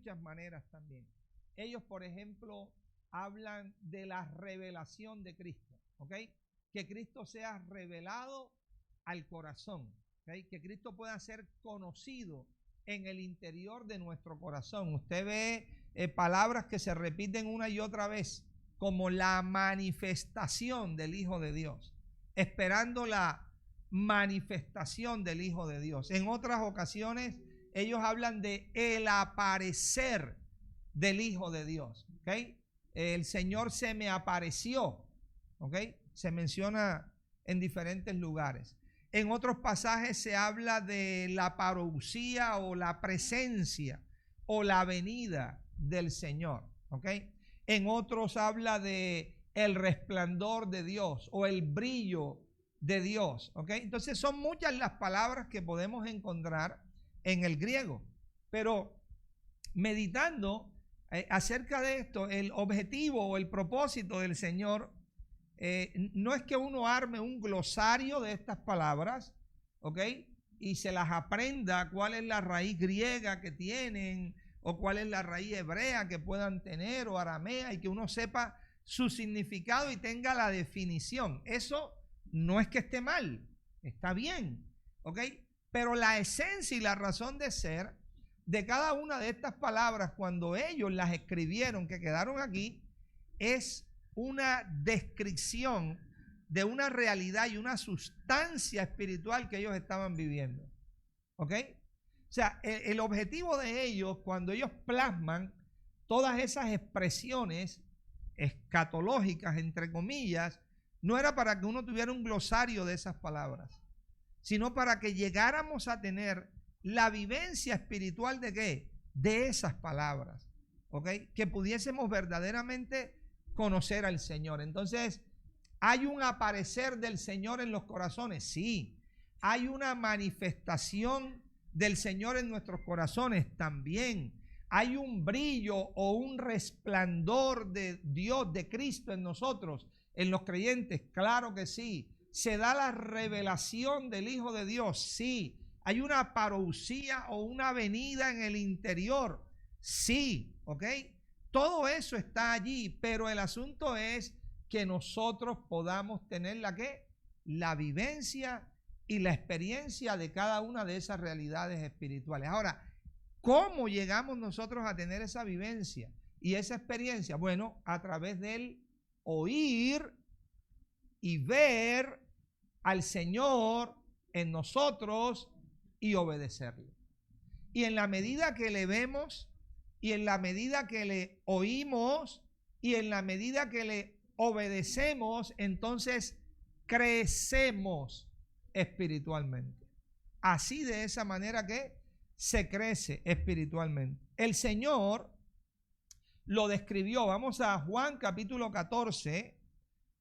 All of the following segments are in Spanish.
muchas maneras también. Ellos, por ejemplo, hablan de la revelación de Cristo, ¿ok? Que Cristo sea revelado al corazón, ¿ok? Que Cristo pueda ser conocido en el interior de nuestro corazón. Usted ve palabras que se repiten una y otra vez, como la manifestación del Hijo de Dios, esperando la manifestación del Hijo de Dios. En otras ocasiones, ellos hablan de el aparecer del Hijo de Dios, ¿ok? El Señor se me apareció, ¿ok? Se menciona en diferentes lugares. En otros pasajes se habla de la parousia o la presencia o la venida del Señor, ¿ok? En otros habla de el resplandor de Dios o el brillo de Dios, ¿ok? Entonces son muchas las palabras que podemos encontrar en el griego, pero meditando acerca de esto, el objetivo o el propósito del Señor no es que uno arme un glosario de estas palabras, ¿ok? Y se las aprenda cuál es la raíz griega que tienen o cuál es la raíz hebrea que puedan tener o aramea, y que uno sepa su significado y tenga la definición. Eso no es que esté mal, está bien, ¿ok? Pero la esencia y la razón de ser de cada una de estas palabras, cuando ellos las escribieron, que quedaron aquí, es una descripción de una realidad y una sustancia espiritual que ellos estaban viviendo, ¿ok? O sea, el objetivo de ellos, cuando ellos plasman todas esas expresiones escatológicas, entre comillas, no era para que uno tuviera un glosario de esas palabras, sino para que llegáramos a tener la vivencia espiritual de ¿qué? De esas palabras, ¿ok? Que pudiésemos verdaderamente conocer al Señor. Entonces, ¿hay un aparecer del Señor en los corazones? Sí. ¿Hay una manifestación del Señor en nuestros corazones? También. ¿Hay un brillo o un resplandor de Dios, de Cristo en nosotros, en los creyentes? Claro que sí. ¿Se da la revelación del Hijo de Dios? Sí. ¿Hay una parousia o una venida en el interior? Sí, ¿ok? Todo eso está allí, pero el asunto es que nosotros podamos tener la vivencia y la experiencia de cada una de esas realidades espirituales. Ahora, ¿cómo llegamos nosotros a tener esa vivencia y esa experiencia? Bueno, a través del oír y ver al Señor en nosotros y obedecerle. Y en la medida que le vemos, y en la medida que le oímos, y en la medida que le obedecemos, entonces crecemos espiritualmente. Así, de esa manera que se crece espiritualmente. El Señor lo describió. Vamos a Juan capítulo 14.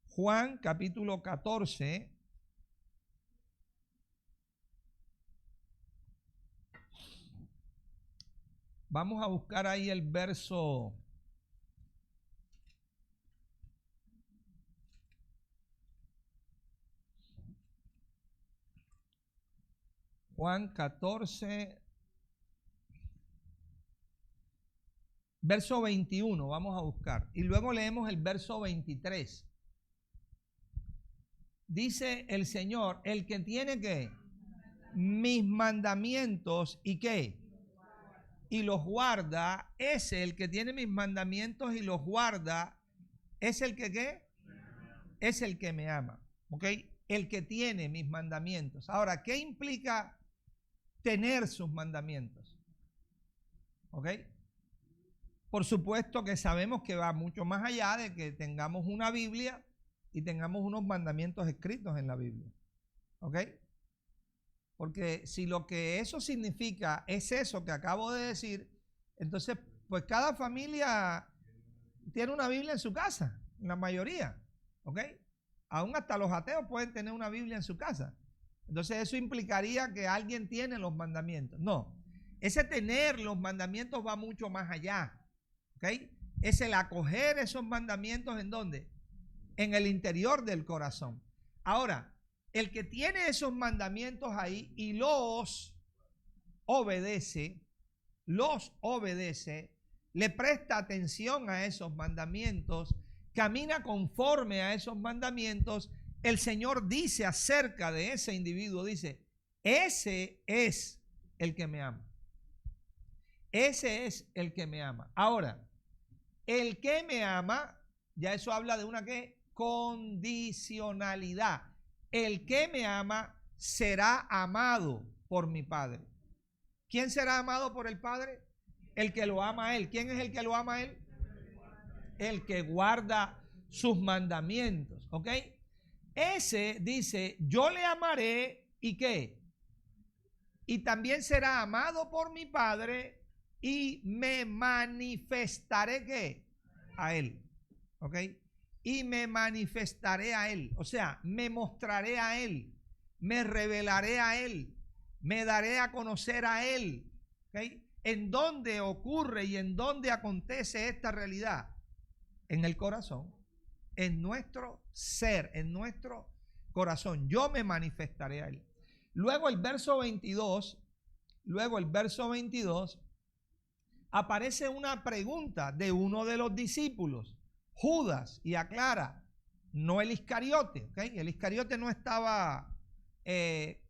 Juan capítulo 14. Vamos a buscar ahí el verso. Juan 14, verso 21, vamos a buscar. Y luego leemos el verso 23. Dice el Señor, el que tiene ¿qué? Mis mandamientos, ¿y qué? Y los guarda. Ese, el que tiene mis mandamientos y los guarda, es el que ¿qué? Es el que me ama, ¿ok? El que tiene mis mandamientos. Ahora, ¿qué implica tener sus mandamientos? ¿Ok? Por supuesto que sabemos que va mucho más allá de que tengamos una Biblia y tengamos unos mandamientos escritos en la Biblia. ¿Ok? Porque si lo que eso significa es eso que acabo de decir, entonces pues cada familia tiene una Biblia en su casa, la mayoría. ¿Ok? Aún hasta los ateos pueden tener una Biblia en su casa. Entonces eso implicaría que alguien tiene los mandamientos. No, ese tener los mandamientos va mucho más allá. ¿Ok? Es el acoger esos mandamientos ¿en dónde? En el interior del corazón. Ahora, el que tiene esos mandamientos ahí y los obedece, le presta atención a esos mandamientos, camina conforme a esos mandamientos, el Señor dice acerca de ese individuo, dice, ese es el que me ama. Ese es el que me ama. Ahora, el que me ama, ya eso habla de una ¿qué? Condicionalidad. El que me ama será amado por mi Padre. ¿Quién será amado por el Padre? El que lo ama a Él. ¿Quién es el que lo ama a Él? El que guarda sus mandamientos. ¿Ok? Ese dice, yo le amaré y ¿qué? Y también será amado por mi Padre y me manifestaré ¿qué? A Él. ¿Ok? Y me manifestaré a Él. O sea, me mostraré a Él. Me revelaré a Él. Me daré a conocer a Él. ¿Okay? ¿En dónde ocurre y en dónde acontece esta realidad? En el corazón, en nuestro ser, en nuestro corazón. Yo me manifestaré a Él. Luego el verso 22, aparece una pregunta de uno de los discípulos, Judas, y aclara, no el Iscariote. ¿Okay? El Iscariote no estaba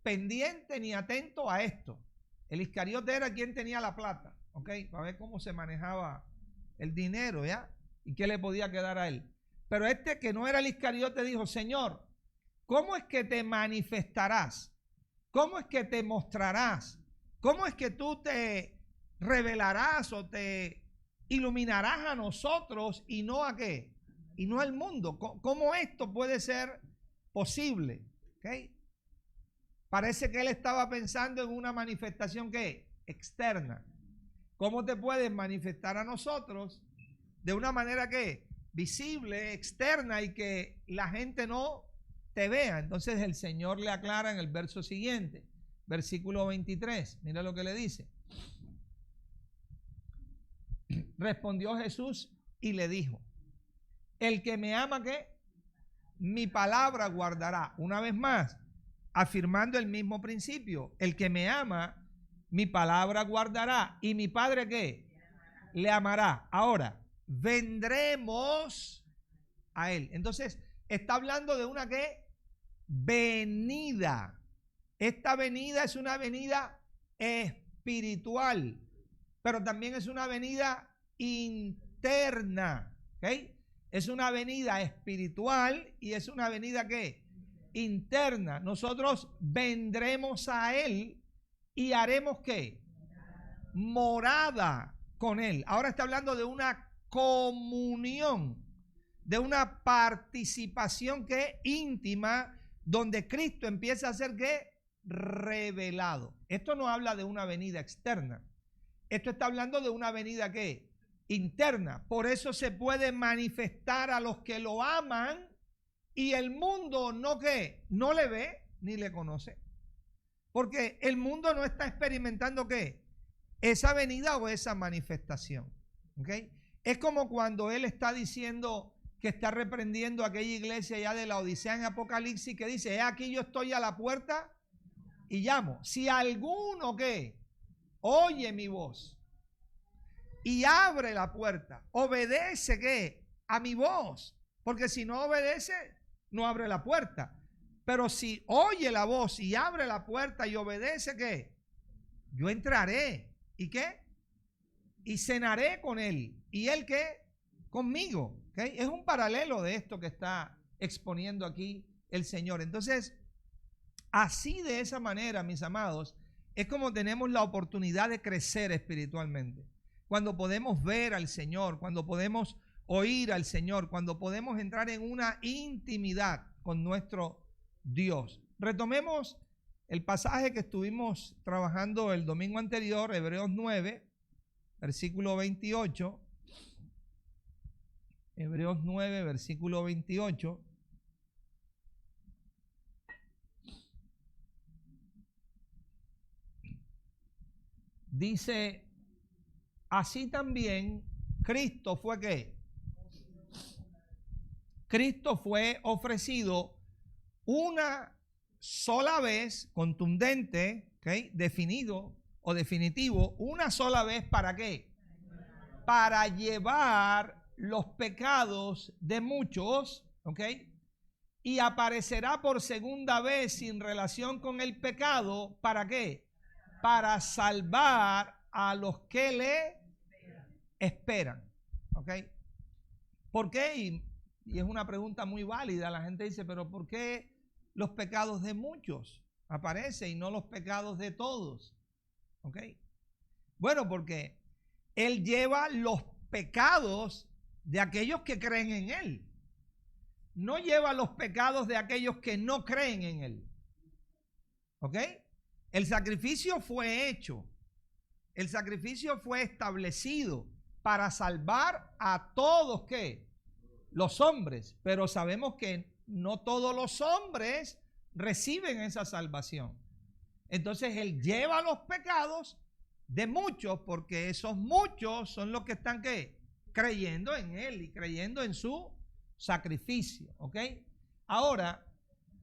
pendiente ni atento a esto. El Iscariote era quien tenía la plata, ¿ok? Para ver cómo se manejaba el dinero, ¿ya? Y qué le podía quedar a él. Pero este que no era el Iscariote dijo, Señor, ¿cómo es que te manifestarás? ¿Cómo es que te mostrarás? ¿Cómo es que tú te revelarás o te iluminarás a nosotros y no a qué? Y no al mundo. ¿Cómo esto puede ser posible? ¿Ok? Parece que él estaba pensando en una manifestación que externa. ¿Cómo te puedes manifestar a nosotros de una manera que visible, externa y que la gente no te vea? Entonces el Señor le aclara en el verso siguiente, versículo 23. Mira lo que le dice. Respondió Jesús y le dijo, el que me ama, ¿qué? Mi palabra guardará. Una vez más, afirmando el mismo principio. El que me ama, mi palabra guardará. ¿Y mi Padre qué? Le amará. Ahora, vendremos a Él. Entonces, está hablando de una ¿qué? Venida. Esta venida es una venida espiritual, pero también es una venida interna. ¿Ok? Es una venida espiritual y es una venida ¿qué? Interna. Nosotros vendremos a Él y haremos ¿qué? Morada con Él. Ahora está hablando de una comunión, de una participación que íntima, donde Cristo empieza a ser ¿qué? Revelado. Esto no habla de una venida externa. Esto está hablando de una venida ¿qué? Interna. Por eso se puede manifestar a los que lo aman. Y el mundo no ¿qué? No le ve ni le conoce. Porque el mundo no está experimentando ¿qué? Esa venida o esa manifestación. ¿Ok? Es como cuando él está diciendo que está reprendiendo a aquella iglesia ya de la Odisea en Apocalipsis que dice, aquí yo estoy a la puerta y llamo. Si alguno ¿qué? Oye mi voz y abre la puerta, obedece ¿qué? A mi voz. Porque si no obedece, no abre la puerta. Pero si oye la voz y abre la puerta y obedece, ¿qué? Yo entraré. ¿Y qué? Y cenaré con él. ¿Y él qué? Conmigo. ¿Okay? Es un paralelo de esto que está exponiendo aquí el Señor. Entonces, así de esa manera, mis amados, es como tenemos la oportunidad de crecer espiritualmente. Cuando podemos ver al Señor, cuando podemos oír al Señor, cuando podemos entrar en una intimidad con nuestro Dios. Retomemos el pasaje que estuvimos trabajando el domingo anterior, Hebreos 9, versículo 28. Hebreos 9, versículo 28. Dice, así también Cristo fue ¿qué? Cristo fue ofrecido una sola vez, contundente, ¿okay? Definido o definitivo, una sola vez, ¿para qué? para llevar los pecados de muchos, ¿ok? Y aparecerá por segunda vez sin relación con el pecado, ¿para qué? Para salvar a los que le esperan, ¿ok? ¿Por qué? Y es una pregunta muy válida. La gente dice, pero ¿por qué los pecados de muchos aparecen y no los pecados de todos? ¿Ok? Bueno, porque Él lleva los pecados de aquellos que creen en Él. No lleva los pecados de aquellos que no creen en Él. ¿Ok? El sacrificio fue hecho. El sacrificio fue establecido para salvar a todos, ¿qué? Los hombres. Pero sabemos que no todos los hombres reciben esa salvación. Entonces Él lleva los pecados de muchos, porque esos muchos son los que están, ¿qué? Creyendo en Él y creyendo en su sacrificio, ¿ok? Ahora,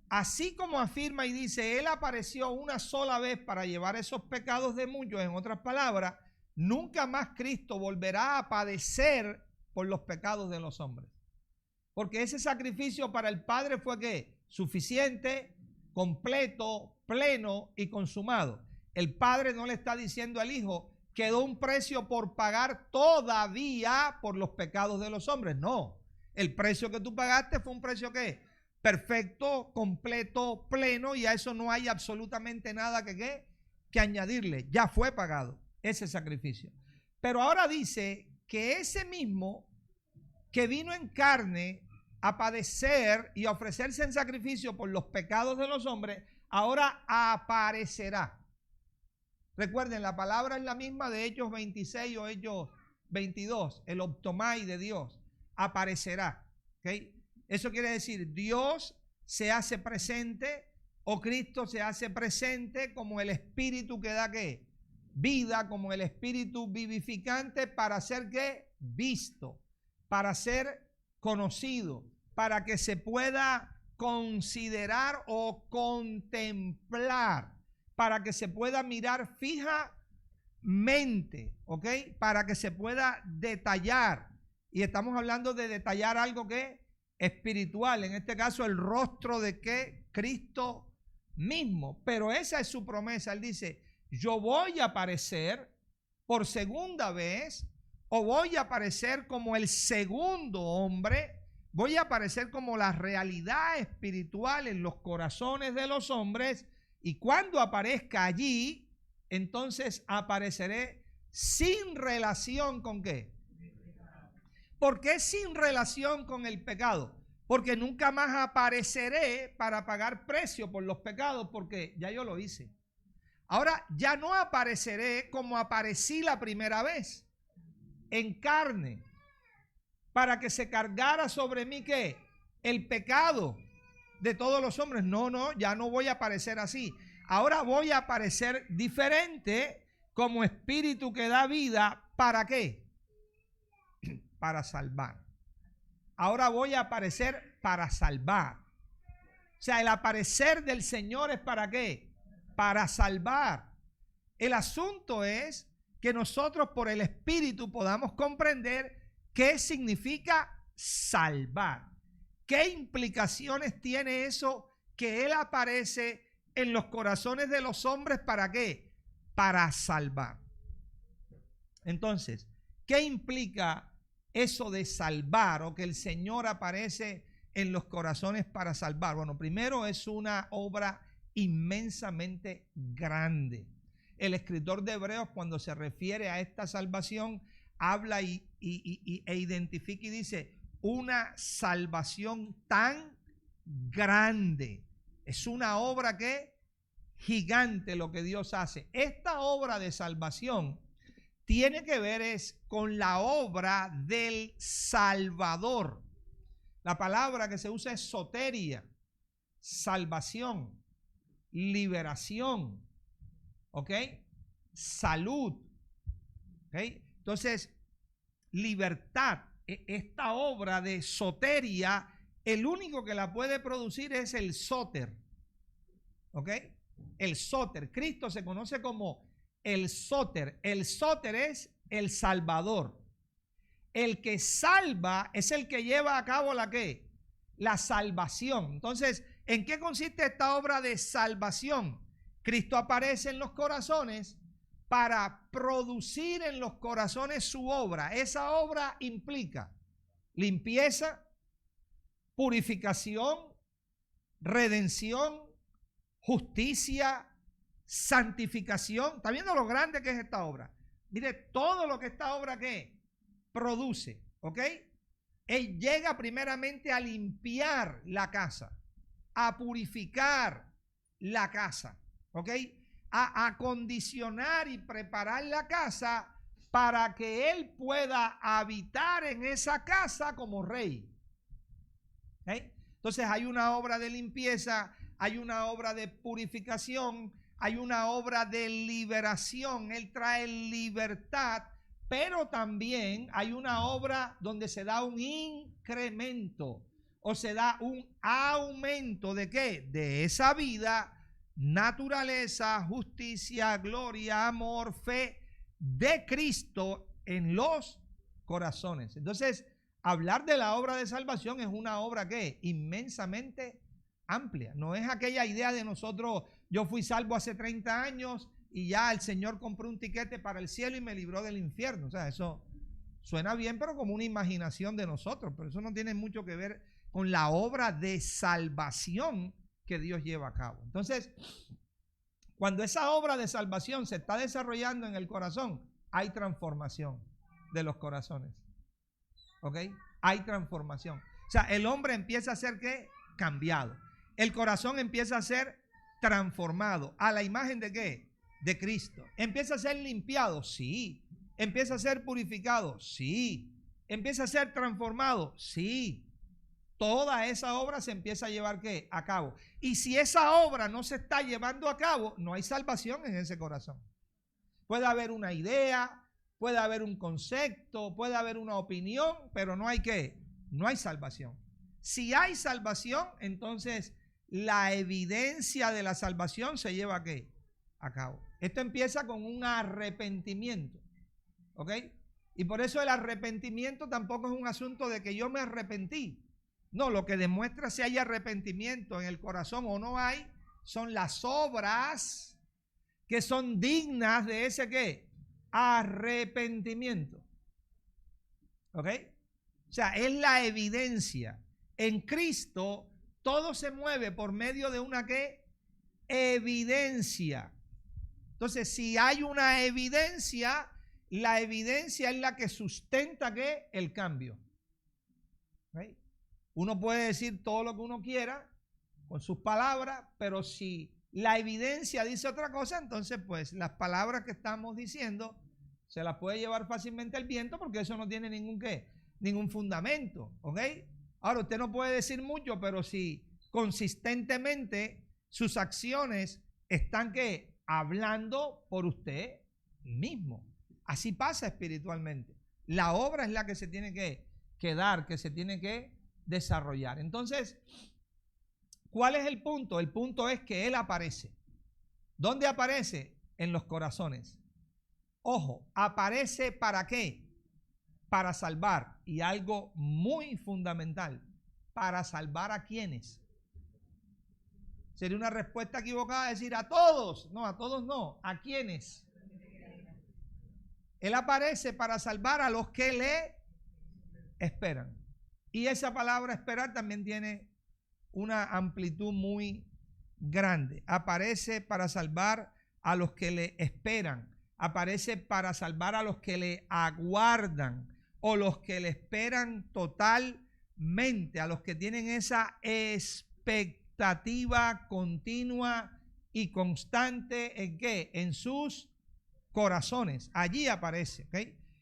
así como afirma y dice, Él apareció una sola vez para llevar esos pecados de muchos, en otras palabras, nunca más Cristo volverá a padecer por los pecados de los hombres. Porque ese sacrificio para el Padre fue, ¿qué? Suficiente, completo, pleno y consumado. El Padre no le está diciendo al Hijo, quedó un precio por pagar todavía por los pecados de los hombres. No, el precio que tú pagaste fue un precio que perfecto, completo, pleno, y a eso no hay absolutamente nada que añadirle. Ya fue pagado ese sacrificio. Pero ahora dice que ese mismo que vino en carne a padecer y a ofrecerse en sacrificio por los pecados de los hombres, ahora aparecerá. Recuerden, la palabra es la misma de Hechos 26 o Hechos 22, el optomai de Dios, aparecerá. ¿Okay? Eso quiere decir, Dios se hace presente o Cristo se hace presente como el Espíritu que da ¿qué? Vida, como el Espíritu vivificante para ser ¿qué? Visto, para ser conocido, para que se pueda considerar o contemplar, para que se pueda mirar fijamente, ¿ok? Para que se pueda detallar. Y estamos hablando de detallar algo que espiritual, en este caso el rostro de ¿qué? Cristo mismo. Pero esa es su promesa. Él dice, yo voy a aparecer por segunda vez, o voy a aparecer como el segundo hombre, voy a aparecer como la realidad espiritual en los corazones de los hombres. Y cuando aparezca allí, entonces apareceré sin relación con ¿qué? ¿Por qué sin relación con el pecado? Porque nunca más apareceré para pagar precio por los pecados, porque ya yo lo hice. Ahora ya no apareceré como aparecí la primera vez, en carne, para que se cargara sobre mí ¿qué? El pecado de todos los hombres. No, ya no voy a aparecer así. Ahora voy a aparecer diferente como espíritu que da vida. ¿Para qué? Para salvar. Ahora voy a aparecer para salvar. O sea, el aparecer del Señor es ¿para qué? Para salvar. El asunto es que nosotros por el Espíritu podamos comprender qué significa salvar. ¿Qué implicaciones tiene eso que Él aparece en los corazones de los hombres? ¿Para qué? Para salvar. Entonces, ¿qué implica eso de salvar o que el Señor aparece en los corazones para salvar? Bueno, primero es una obra inmensamente grande. El escritor de Hebreos, cuando se refiere a esta salvación, habla e identifica y dice, una salvación tan grande. Es una obra que gigante lo que Dios hace. Esta obra de salvación tiene que ver es con la obra del Salvador. La palabra que se usa es soteria, salvación, liberación, ¿ok? Salud, ¿ok? Entonces, libertad. Esta obra de soteria, el único que la puede producir es el sóter. ¿Ok? El sóter. Cristo se conoce como el sóter. El sóter es el Salvador. el que salva es el que lleva a cabo la ¿qué? La salvación. Entonces, ¿en qué consiste esta obra de salvación? Cristo aparece en los corazones para producir en los corazones su obra. Esa obra implica limpieza, purificación, redención, justicia, santificación. ¿Está viendo lo grande que es esta obra? Mire todo lo que esta obra ¿qué? Produce, ¿ok? Él llega primeramente a limpiar la casa, a purificar la casa, ¿ok? A acondicionar y preparar la casa para que Él pueda habitar en esa casa como rey. ¿Okay? Entonces hay una obra de limpieza, hay una obra de purificación, hay una obra de liberación. Él trae libertad, pero también hay una obra donde se da un incremento o se da un aumento de ¿qué? De esa vida, naturaleza, justicia, gloria, amor, fe de Cristo en los corazones. Entonces, hablar de la obra de salvación es una obra que inmensamente amplia. No es aquella idea de nosotros, yo fui salvo hace 30 años y ya el Señor compró un tiquete para el cielo y me libró del infierno. O sea, eso suena bien, pero como una imaginación de nosotros. Pero eso no tiene mucho que ver con la obra de salvación que Dios lleva a cabo. Entonces, cuando esa obra de salvación se está desarrollando en el corazón, hay transformación de los corazones. ¿Ok? Hay transformación. O sea, el hombre empieza a ser ¿qué? Cambiado. El corazón empieza a ser transformado. ¿A la imagen de qué? De Cristo. ¿Empieza a ser limpiado? Sí. ¿Empieza a ser purificado? Sí. ¿Empieza a ser transformado? Sí. Toda esa obra se empieza a llevar ¿qué? A cabo. Y si esa obra no se está llevando a cabo, no hay salvación en ese corazón. Puede haber una idea, puede haber un concepto, puede haber una opinión, pero no hay ¿qué? No hay salvación. Si hay salvación, entonces la evidencia de la salvación se lleva ¿a qué? A cabo. Esto empieza con un arrepentimiento. ¿Ok? Y por eso el arrepentimiento tampoco es un asunto de que yo me arrepentí. No, lo que demuestra si hay arrepentimiento en el corazón o no hay, son las obras que son dignas de ese ¿qué? Arrepentimiento. ¿Ok? O sea, es la evidencia. En Cristo todo se mueve por medio de una ¿qué? Evidencia. Entonces, si hay una evidencia, la evidencia es la que sustenta ¿qué? El cambio. ¿Ok? Uno puede decir todo lo que uno quiera con sus palabras, pero si la evidencia dice otra cosa, entonces pues las palabras que estamos diciendo se las puede llevar fácilmente el viento porque eso no tiene ningún fundamento, ¿ok? Ahora usted no puede decir mucho, pero si consistentemente sus acciones están ¿qué? Hablando por usted mismo. Así pasa espiritualmente. La obra es la que se tiene que dar, que se tiene que desarrollar. Entonces, ¿cuál es el punto? El punto es que Él aparece. ¿Dónde aparece? En los corazones. Ojo, ¿aparece para qué? Para salvar. Y algo muy fundamental, ¿para salvar a quiénes? Sería una respuesta equivocada decir a todos. No, a todos no. ¿A quiénes? Él aparece para salvar a los que le esperan. Y esa palabra esperar también tiene una amplitud muy grande. Aparece para salvar a los que le esperan. Aparece para salvar a los que le aguardan o los que le esperan totalmente, a los que tienen esa expectativa continua y constante ¿en qué? En sus corazones. Allí aparece, ¿ok?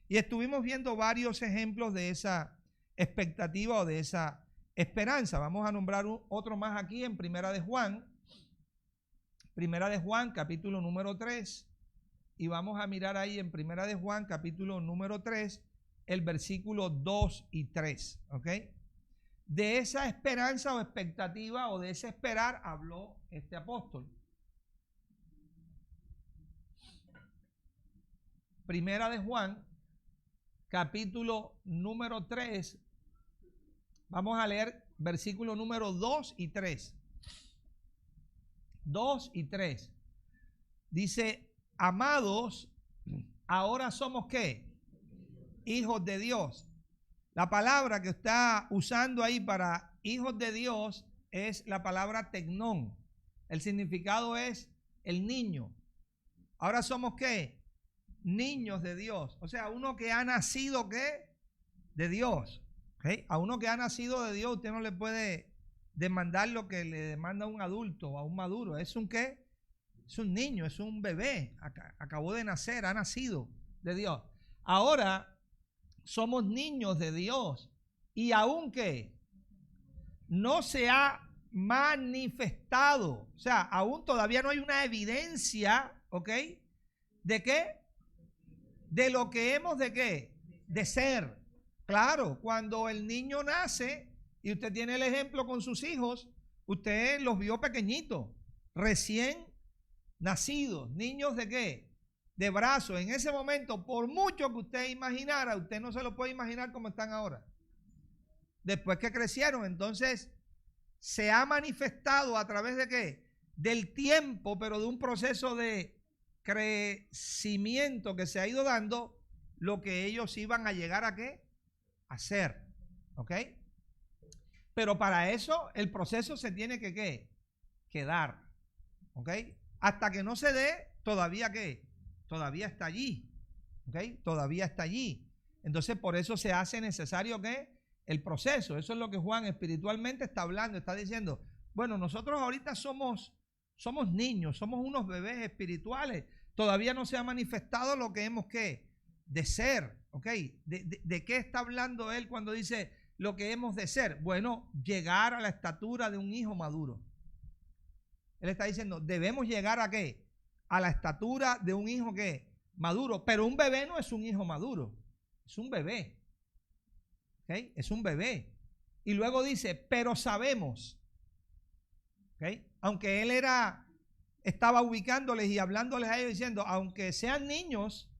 Y estuvimos viendo varios ejemplos de esa expectativa o de esa esperanza. Vamos a nombrar otro más aquí en Primera de Juan capítulo número 3, y vamos a mirar ahí en Primera de Juan capítulo número 3 el versículo 2 y 3, ¿ok? De esa esperanza o expectativa o de ese esperar habló este apóstol. Primera de Juan capítulo número 3. Vamos a leer versículo número 2 y 3. 2 y 3. Dice, amados, ahora somos ¿qué? Hijos de Dios. La palabra que está usando ahí para hijos de Dios es la palabra tecnón. El significado es el niño. Ahora somos ¿qué? Niños de Dios. O sea, uno que ha nacido ¿qué? De Dios. ¿Okay? A uno que ha nacido de Dios, usted no le puede demandar lo que le demanda a un adulto o a un maduro. ¿Es un qué? Es un niño, es un bebé. Acabó de nacer, ha nacido de Dios. Ahora somos niños de Dios. Y aunque no se ha manifestado, o sea, aún todavía no hay una evidencia, ¿ok? ¿De qué? De lo que hemos de qué? De ser. Claro, cuando el niño nace, y usted tiene el ejemplo con sus hijos, usted los vio pequeñitos, recién nacidos, niños de qué? De brazos. En ese momento, por mucho que usted imaginara, usted no se lo puede imaginar como están ahora. Después que crecieron, entonces se ha manifestado a través de qué? Del tiempo, pero de un proceso de crecimiento que se ha ido dando, lo que ellos iban a llegar a qué? Hacer, ¿ok? Pero para eso el proceso se tiene que ¿qué? Que dar, ¿ok? Hasta que no se dé, todavía ¿qué? Todavía está allí, ¿ok? Todavía está allí. Entonces por eso se hace necesario ¿qué? El proceso. Eso es lo que Juan espiritualmente está hablando, está diciendo, bueno, nosotros ahorita somos niños, somos unos bebés espirituales, todavía no se ha manifestado lo que hemos ¿qué? De ser, ¿ok? ¿De qué está hablando él cuando dice lo que hemos de ser? Bueno, llegar a la estatura de un hijo maduro. Él está diciendo, debemos llegar a ¿qué? A la estatura de un hijo ¿qué? Maduro. Pero un bebé no es un hijo maduro, es un bebé, ¿ok? Es un bebé. Y luego dice, pero sabemos, ¿ok? Aunque él estaba ubicándoles y hablándoles a ellos diciendo, aunque sean niños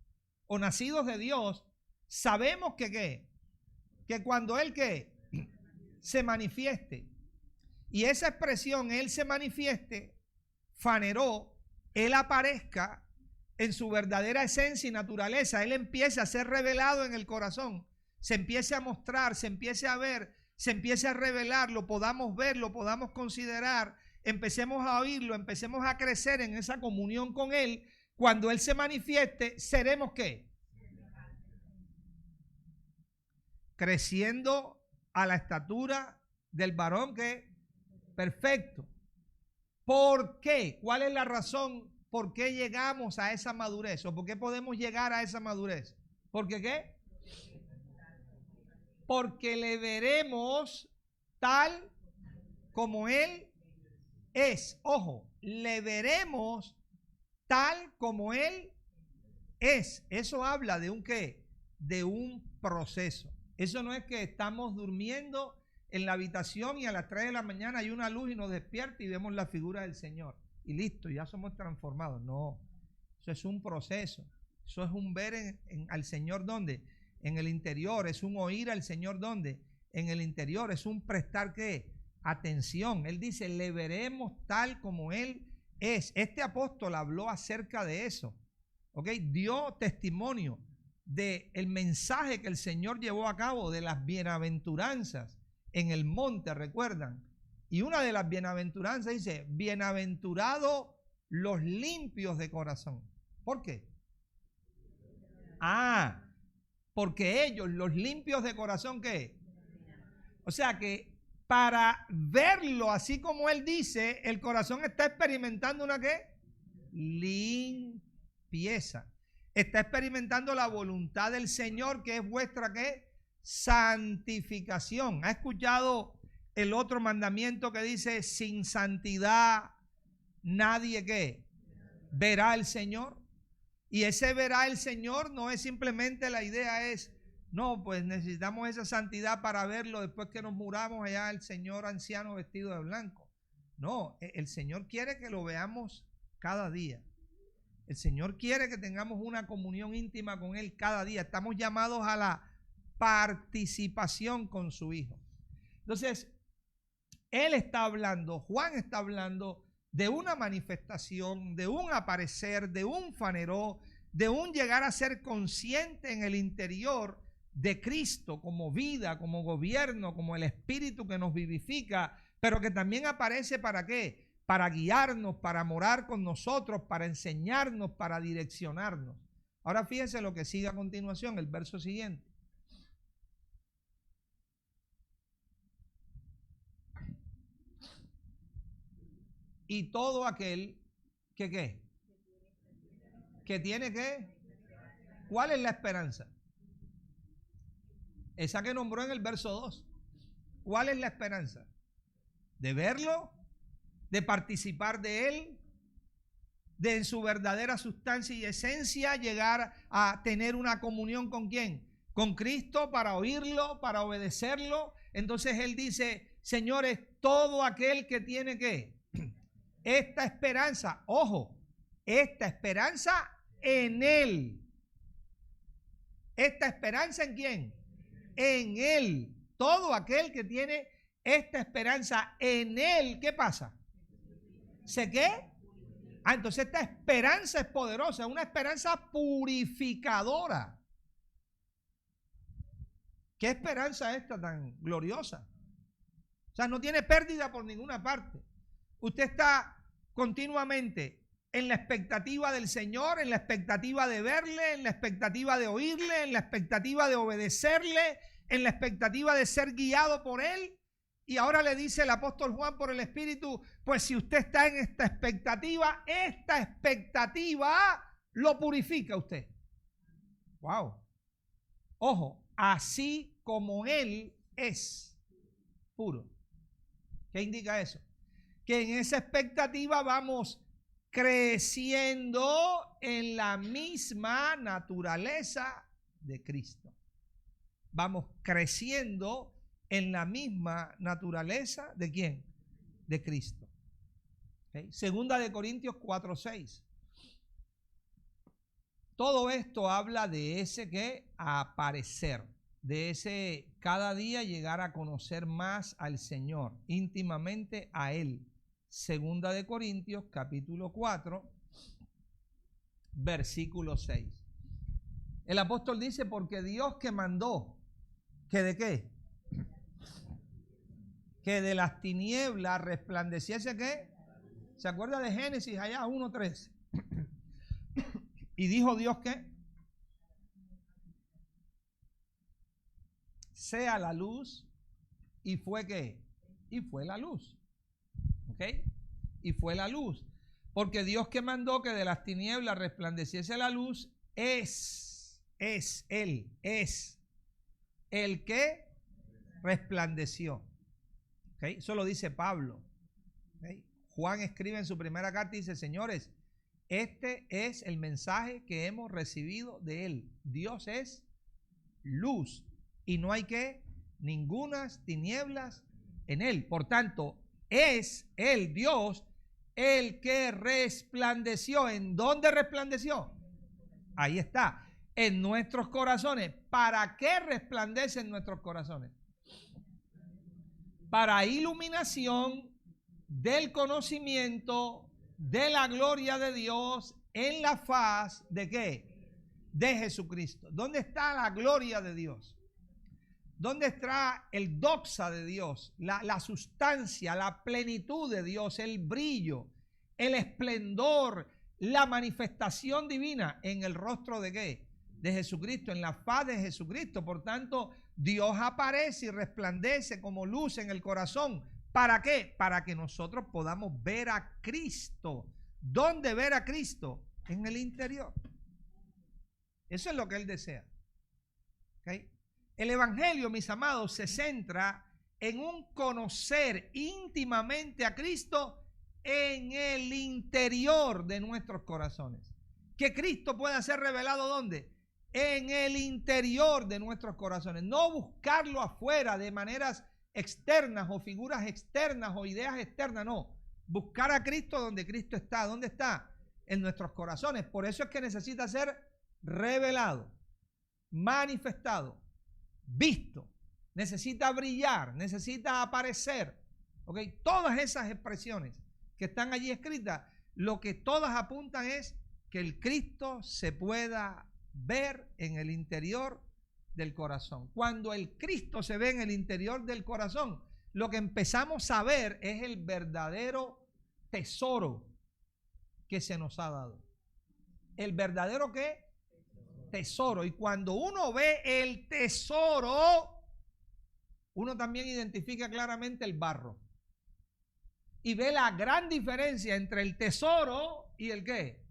o nacidos de Dios, sabemos que ¿qué? Que cuando Él ¿qué? Se manifieste. Y esa expresión, Él se manifieste, faneró, Él aparezca en su verdadera esencia y naturaleza. Él empieza a ser revelado en el corazón. Se empiece a mostrar, se empiece a ver, se empiece a revelar, lo podamos ver, lo podamos considerar, empecemos a oírlo, empecemos a crecer en esa comunión con Él. Cuando Él se manifieste, seremos ¿qué? Creciendo a la estatura del varón que perfecto. ¿Por qué? ¿Cuál es la razón por qué llegamos a esa madurez? ¿O por qué podemos llegar a esa madurez? ¿Por qué? Porque le veremos tal como Él es. Ojo, le veremos tal como Él es. Eso habla de un ¿qué? De un proceso. Eso no es que estamos durmiendo en la habitación y a las 3 de la mañana hay una luz y nos despierta y vemos la figura del Señor. Y listo, ya somos transformados. No, eso es un proceso. Eso es un ver al Señor ¿dónde? En el interior. Es un oír al Señor ¿dónde? En el interior. Es un prestar ¿qué? Atención. Él dice, le veremos tal como Él es. Este apóstol habló acerca de eso. ¿Ok? Dio testimonio del mensaje que el Señor llevó a cabo de las bienaventuranzas en el monte, ¿recuerdan? Y una de las bienaventuranzas dice, bienaventurados los limpios de corazón. ¿Por qué? Porque ellos, los limpios de corazón, ¿qué? O sea que para verlo así como él dice, el corazón está experimentando una ¿qué? Limpieza. Está experimentando la voluntad del Señor, que es vuestra ¿qué? Santificación. ¿Ha escuchado el otro mandamiento que dice, sin santidad nadie ¿qué? Verá al Señor? Y ese verá el Señor no es simplemente la idea es, no, pues necesitamos esa santidad para verlo después que nos muramos allá el Señor anciano vestido de blanco. No, el Señor quiere que lo veamos cada día. El Señor quiere que tengamos una comunión íntima con Él cada día. Estamos llamados a la participación con su Hijo. Entonces, Él está hablando, Juan está hablando de una manifestación, de un aparecer, de un faneró, de un llegar a ser consciente en el interior de Cristo como vida, como gobierno, como el Espíritu que nos vivifica, pero que también aparece ¿para qué? Para guiarnos, para morar con nosotros, para enseñarnos, para direccionarnos. Ahora fíjense lo que sigue a continuación, el verso siguiente. Y todo aquel que ¿qué? Que tiene ¿qué? ¿Cuál es la esperanza? Esa que nombró en el verso 2. ¿Cuál es la esperanza? ¿De verlo? ¿De participar de él? ¿De en su verdadera sustancia y esencia llegar a tener una comunión con quién? Con Cristo, para oírlo, para obedecerlo. Entonces él dice, señores, todo aquel que tiene ¿qué? Esta esperanza, ojo, esta esperanza en él. ¿Esta esperanza en quién? En él. Todo aquel que tiene esta esperanza en él, ¿qué pasa? ¿Se qué? Entonces esta esperanza es poderosa, es una esperanza purificadora. ¿Qué esperanza esta tan gloriosa? O sea, no tiene pérdida por ninguna parte. Usted está continuamente en la expectativa del Señor, en la expectativa de verle, en la expectativa de oírle, en la expectativa de obedecerle, en la expectativa de ser guiado por él. Y ahora le dice el apóstol Juan por el Espíritu, pues si usted está en esta expectativa lo purifica a usted. Wow. Ojo, así como él es puro. ¿Qué indica eso? Que en esa expectativa vamos creciendo en la misma naturaleza de Cristo. Vamos creciendo en la misma naturaleza ¿de quién? De Cristo. ¿Okay? Segunda de Corintios 4:6. Todo esto habla de ese que aparecer, de ese cada día llegar a conocer más al Señor, íntimamente a Él. Segunda de Corintios, capítulo 4, versículo 6. El apóstol dice, porque Dios que mandó, ¿que de qué? Que de las tinieblas resplandeciese, ¿qué? ¿Se acuerda de Génesis allá 1:13? Y dijo Dios que sea la luz, y fue ¿qué? Y fue la luz. ¿Ok? Y fue la luz. Porque Dios que mandó que de las tinieblas resplandeciese la luz es el que resplandeció. ¿Okay? Eso lo dice Pablo. ¿Okay? Juan escribe en su primera carta y dice, señores, este es el mensaje que hemos recibido de él. Dios es luz y no hay que ningunas tinieblas en él. Por tanto, es el Dios el que resplandeció. ¿En dónde resplandeció? Ahí está, en nuestros corazones. ¿Para qué resplandece en nuestros corazones? Para iluminación del conocimiento de la gloria de Dios en la faz ¿de qué? De Jesucristo. ¿Dónde está la gloria de Dios? ¿Dónde está el doxa de Dios? La sustancia, la plenitud de Dios, el brillo, el esplendor, la manifestación divina en el rostro ¿de qué? De Jesucristo, en la faz de Jesucristo. Por tanto, Dios aparece y resplandece como luz en el corazón. ¿Para qué? Para que nosotros podamos ver a Cristo. ¿Dónde ver a Cristo? En el interior. Eso es lo que Él desea. ¿Okay? El Evangelio, mis amados, se centra en un conocer íntimamente a Cristo en el interior de nuestros corazones. Que Cristo pueda ser revelado ¿dónde? En el interior de nuestros corazones. No buscarlo afuera de maneras externas o figuras externas o ideas externas, no. Buscar a Cristo donde Cristo está. ¿Dónde está? en nuestros corazones. Por eso es que necesita ser revelado, manifestado, visto. Necesita brillar, necesita aparecer. ¿Ok? Todas esas expresiones que están allí escritas, lo que todas apuntan es que el Cristo se pueda ver en el interior del corazón. Cuando el Cristo se ve en el interior del corazón, lo que empezamos a ver es el verdadero tesoro que se nos ha dado. El verdadero ¿qué? Tesoro. Y cuando uno ve el tesoro, uno también identifica claramente el barro. Y ve la gran diferencia entre el tesoro y el ¿qué?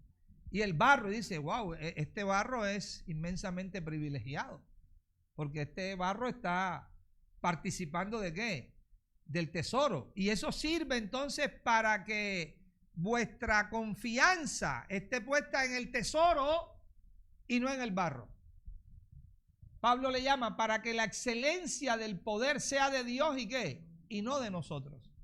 Y el barro. Y dice, wow, este barro es inmensamente privilegiado. Porque este barro está participando ¿de qué? Del tesoro. Y eso sirve entonces para que vuestra confianza esté puesta en el tesoro y no en el barro. Pablo le llama para que la excelencia del poder sea de Dios y ¿qué? Y no de nosotros.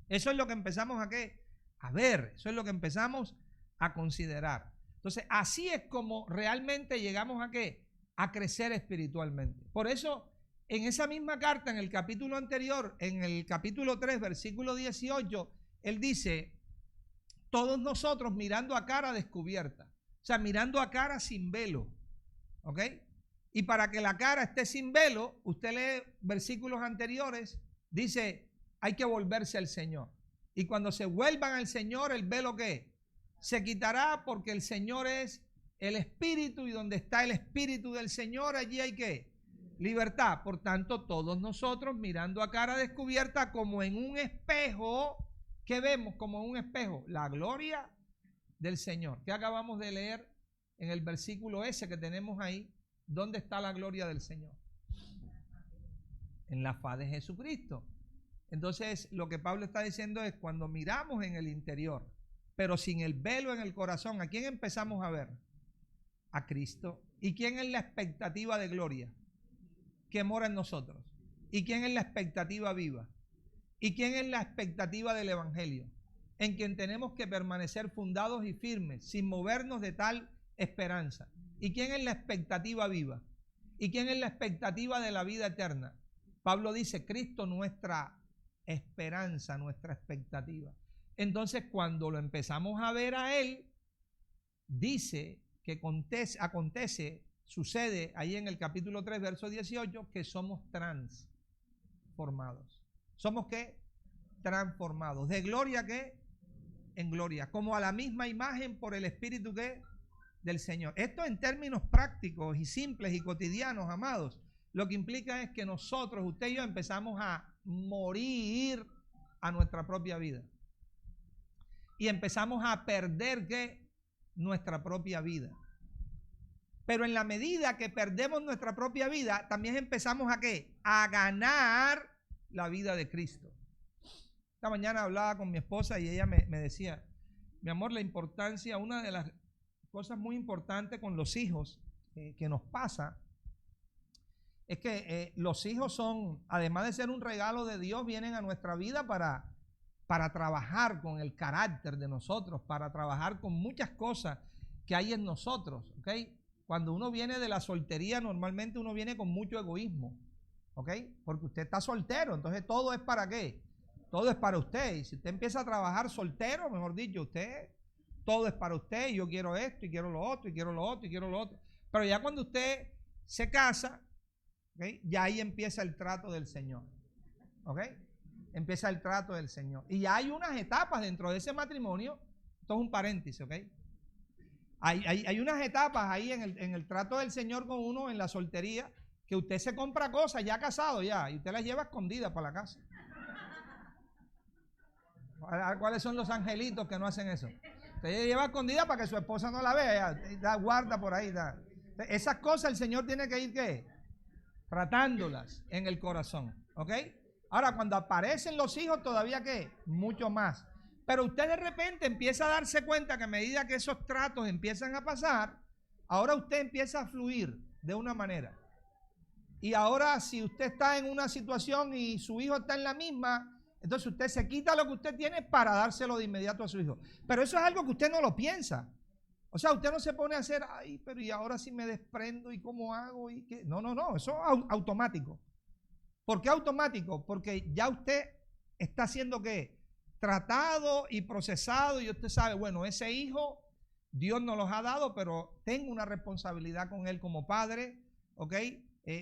Eso es lo que empezamos a ¿qué? A ver, eso es lo que empezamos a considerar. Entonces, así es como realmente llegamos a ¿qué? A crecer espiritualmente. Por eso, en esa misma carta, en el capítulo anterior, en el capítulo 3, versículo 18, él dice, todos nosotros mirando a cara descubierta, o sea, mirando a cara sin velo, ¿ok? Y para que la cara esté sin velo, usted lee versículos anteriores, dice, hay que volverse al Señor. Y cuando se vuelvan al Señor, el velo ¿qué? Se quitará, porque el Señor es el Espíritu, y donde está el Espíritu del Señor, allí hay ¿qué? Libertad. Por tanto, todos nosotros mirando a cara descubierta como en un espejo, ¿qué vemos como en un espejo? La gloria del Señor. ¿Qué acabamos de leer en el versículo ese que tenemos ahí? ¿Dónde está la gloria del Señor? En la faz de Jesucristo. Entonces, lo que Pablo está diciendo es, cuando miramos en el interior, pero sin el velo en el corazón, ¿a quién empezamos a ver? A Cristo. ¿Y quién es la expectativa de gloria que mora en nosotros? ¿Y quién es la expectativa viva? ¿Y quién es la expectativa del Evangelio? En quien tenemos que permanecer fundados y firmes, sin movernos de tal esperanza. ¿Y quién es la expectativa viva? ¿Y quién es la expectativa de la vida eterna? Pablo dice, Cristo nuestra esperanza, nuestra expectativa. Entonces, cuando lo empezamos a ver a Él, dice que sucede ahí en el capítulo 3, verso 18, que somos transformados. ¿Somos qué? Transformados. ¿De gloria qué? En gloria. Como a la misma imagen por el Espíritu ¿qué? Del Señor. Esto en términos prácticos y simples y cotidianos, amados, lo que implica es que nosotros, usted y yo, empezamos a morir a nuestra propia vida. Y empezamos a perder ¿qué? Nuestra propia vida. Pero en la medida que perdemos nuestra propia vida, también empezamos a ¿qué? A ganar la vida de Cristo. Esta mañana hablaba con mi esposa y ella me decía, mi amor, la importancia, una de las cosas muy importantes con los hijos que nos pasa, es que los hijos son, además de ser un regalo de Dios, vienen a nuestra vida para trabajar con el carácter de nosotros, para trabajar con muchas cosas que hay en nosotros, ¿ok? Cuando uno viene de la soltería, normalmente uno viene con mucho egoísmo, ¿ok? Porque usted está soltero, entonces todo es ¿para qué? Todo es para usted. Y si usted empieza a trabajar soltero, mejor dicho, usted, todo es para usted, y yo quiero esto, y quiero lo otro, y quiero lo otro, y quiero lo otro. Pero ya cuando usted se casa, ¿okay? Ya ahí empieza el trato del Señor, ¿ok? Empieza el trato del Señor. Y ya hay unas etapas dentro de ese matrimonio, esto es un paréntesis, ¿ok? Hay unas etapas ahí en el trato del Señor con uno en la soltería, que usted se compra cosas ya casado ya, y usted las lleva escondidas para la casa. ¿Cuáles son los angelitos que no hacen eso? Usted lleva escondida para que su esposa no la vea, la guarda por ahí. Esas cosas el Señor tiene que ir ¿qué? Tratándolas en el corazón, ¿ok? Ahora, cuando aparecen los hijos, todavía ¿qué? Mucho más. Pero usted de repente empieza a darse cuenta que a medida que esos tratos empiezan a pasar, ahora usted empieza a fluir de una manera. Y ahora, si usted está en una situación y su hijo está en la misma, Entonces usted se quita lo que usted tiene para dárselo de inmediato a su hijo. Pero eso es algo que usted no lo piensa. O sea, usted no se pone a hacer, ay, pero y ahora sí me desprendo y cómo hago y qué. No, eso es automático. ¿Por qué automático? Porque ya usted está siendo ¿qué? Tratado y procesado y usted sabe, bueno, ese hijo Dios nos los ha dado, pero tengo una responsabilidad con él como padre, ¿ok?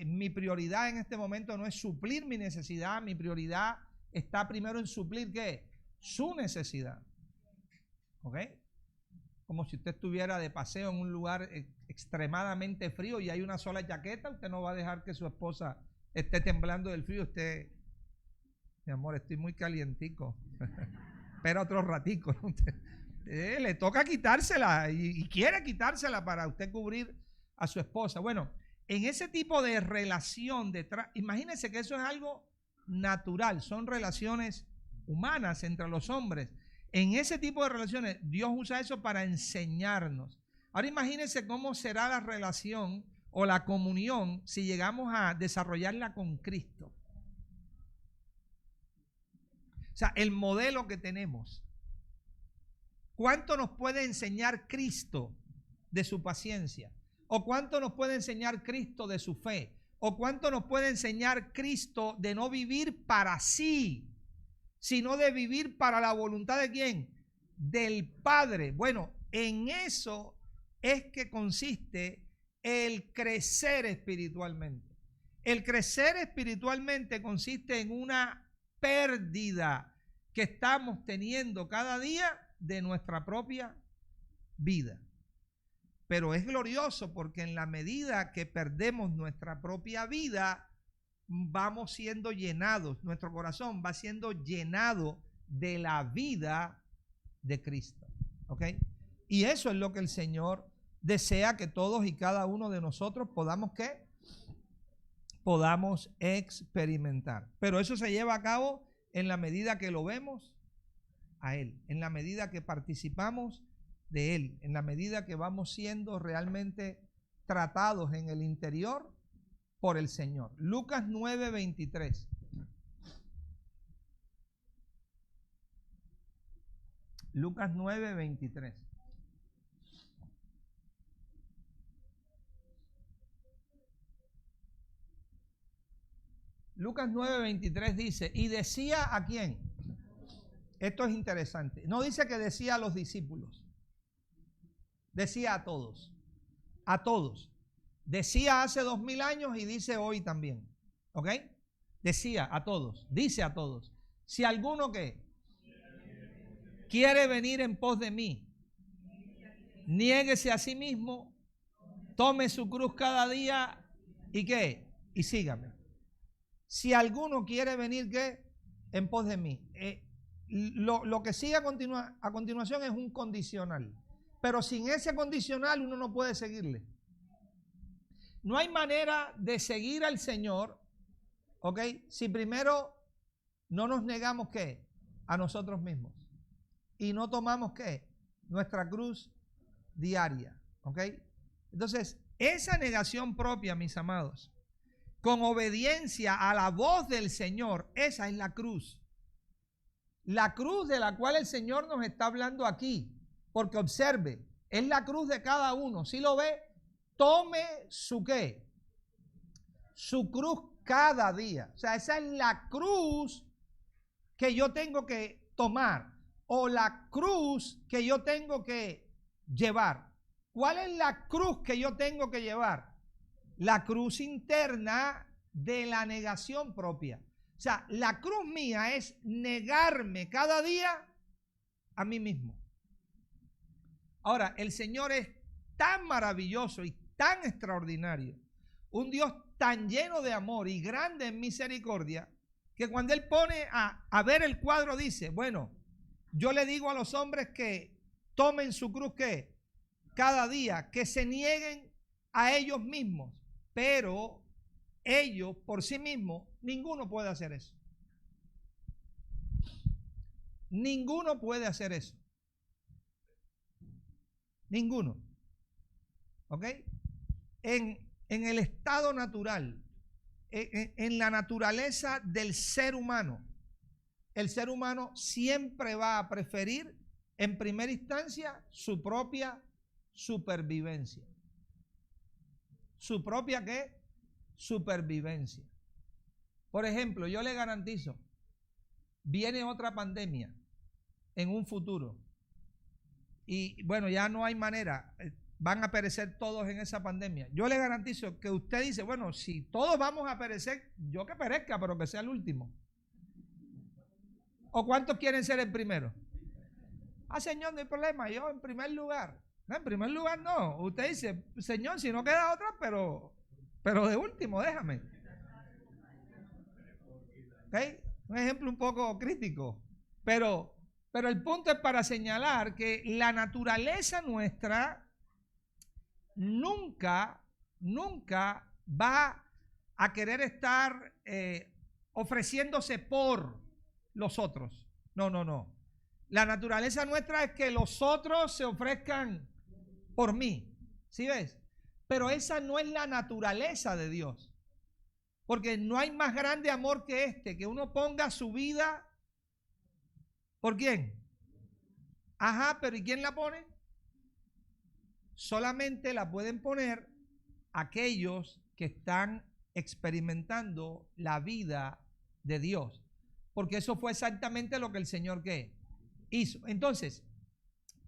Mi prioridad en este momento no es suplir mi necesidad, mi prioridad está primero en suplir ¿qué? Su necesidad, ¿ok? Como si usted estuviera de paseo en un lugar extremadamente frío y hay una sola chaqueta, usted no va a dejar que su esposa esté temblando del frío. Usted, mi amor, estoy muy calientico. Espera otro ratico. Le toca quitársela y quiere quitársela para usted cubrir a su esposa. Bueno, en ese tipo de relación, imagínense que eso es algo natural, son relaciones humanas entre los hombres. En ese tipo de relaciones, Dios usa eso para enseñarnos. Ahora imagínense cómo será la relación o la comunión si llegamos a desarrollarla con Cristo. O sea, el modelo que tenemos. ¿Cuánto nos puede enseñar Cristo de su paciencia? ¿O cuánto nos puede enseñar Cristo de su fe? ¿O cuánto nos puede enseñar Cristo de no vivir para sí, sino de vivir para la voluntad de quién? Del Padre. Bueno, en eso es que consiste el crecer espiritualmente. El crecer espiritualmente consiste en una pérdida que estamos teniendo cada día de nuestra propia vida. Pero es glorioso porque en la medida que perdemos nuestra propia vida, vamos siendo llenados, nuestro corazón va siendo llenado de la vida de Cristo. ¿Ok? Y eso es lo que el Señor desea que todos y cada uno de nosotros podamos ¿qué? Podamos experimentar. Pero eso se lleva a cabo en la medida que lo vemos a Él, en la medida que participamos de Él, en la medida que vamos siendo realmente tratados en el interior por el Señor. Lucas 9:23. Lucas 9:23. Lucas 9:23 dice, y decía ¿a quién? Esto es interesante. No dice que decía a los discípulos. Decía a todos. A todos. Decía hace 2000 años y dice hoy también. ¿Ok? Decía a todos. Dice a todos. Si alguno ¿qué? Quiere venir en pos de mí, niéguese a sí mismo, tome su cruz cada día y ¿qué? Y sígame. Si alguno quiere venir ¿qué? En pos de mí. Lo que sigue a continuación es un condicional. Pero sin ese condicional uno no puede seguirle. No hay manera de seguir al Señor, ¿ok? Si primero no nos negamos ¿qué? A nosotros mismos. Y no tomamos ¿qué? Nuestra cruz diaria, ¿ok? Entonces, esa negación propia, mis amados, con obediencia a la voz del Señor, esa es la cruz. La cruz de la cual el Señor nos está hablando aquí. Porque observe, es la cruz de cada uno. Si lo ve, tome su ¿qué? Su cruz cada día. O sea, esa es la cruz que yo tengo que tomar. O la cruz que yo tengo que llevar. ¿Cuál es la cruz que yo tengo que llevar? La cruz interna de la negación propia. O sea, la cruz mía es negarme cada día a mí mismo. Ahora, el Señor es tan maravilloso y tan extraordinario, un Dios tan lleno de amor y grande en misericordia, que cuando Él pone a ver el cuadro dice, bueno, yo le digo a los hombres que tomen su cruz ¿qué? Cada día, que se nieguen a ellos mismos, pero ellos por sí mismos, ninguno puede hacer eso. Ninguno puede hacer eso. Ninguno. ¿Ok? En el estado natural, en la naturaleza del ser humano, el ser humano siempre va a preferir en primera instancia su propia supervivencia. ¿Su propia qué? Supervivencia. Por ejemplo, yo le garantizo, viene otra pandemia en un futuro y bueno, ya no hay manera, van a perecer todos en esa pandemia. Yo le garantizo que usted dice, bueno, si todos vamos a perecer, yo que perezca, pero que sea el último. ¿O cuántos quieren ser el primero? Ah, Señor, no hay problema, yo en primer lugar. No, en primer lugar no. Usted dice, Señor, si no queda otra, pero de último, déjame. ¿Okay? Un ejemplo un poco crítico. Pero el punto es para señalar que la naturaleza nuestra nunca va a querer estar ofreciéndose por los otros. No. La naturaleza nuestra es que los otros se ofrezcan por mí. ¿Sí ves? Pero esa no es la naturaleza de Dios. Porque no hay más grande amor que este, que uno ponga su vida. ¿Por quién? Ajá, pero ¿y quién la pone? Solamente la pueden poner aquellos que están experimentando la vida de Dios. Porque eso fue exactamente lo que el Señor ¿qué? Hizo. Entonces,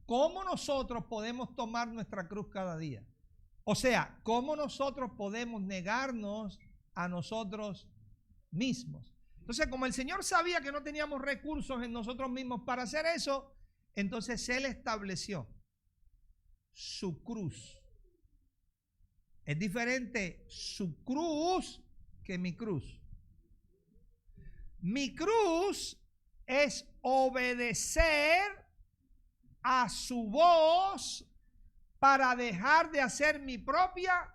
¿cómo nosotros podemos tomar nuestra cruz cada día? O sea, ¿cómo nosotros podemos negarnos a nosotros mismos? Entonces, como el Señor sabía que no teníamos recursos en nosotros mismos para hacer eso, entonces Él estableció su cruz. Es diferente su cruz que mi cruz. Mi cruz es obedecer a su voz para dejar de hacer mi propia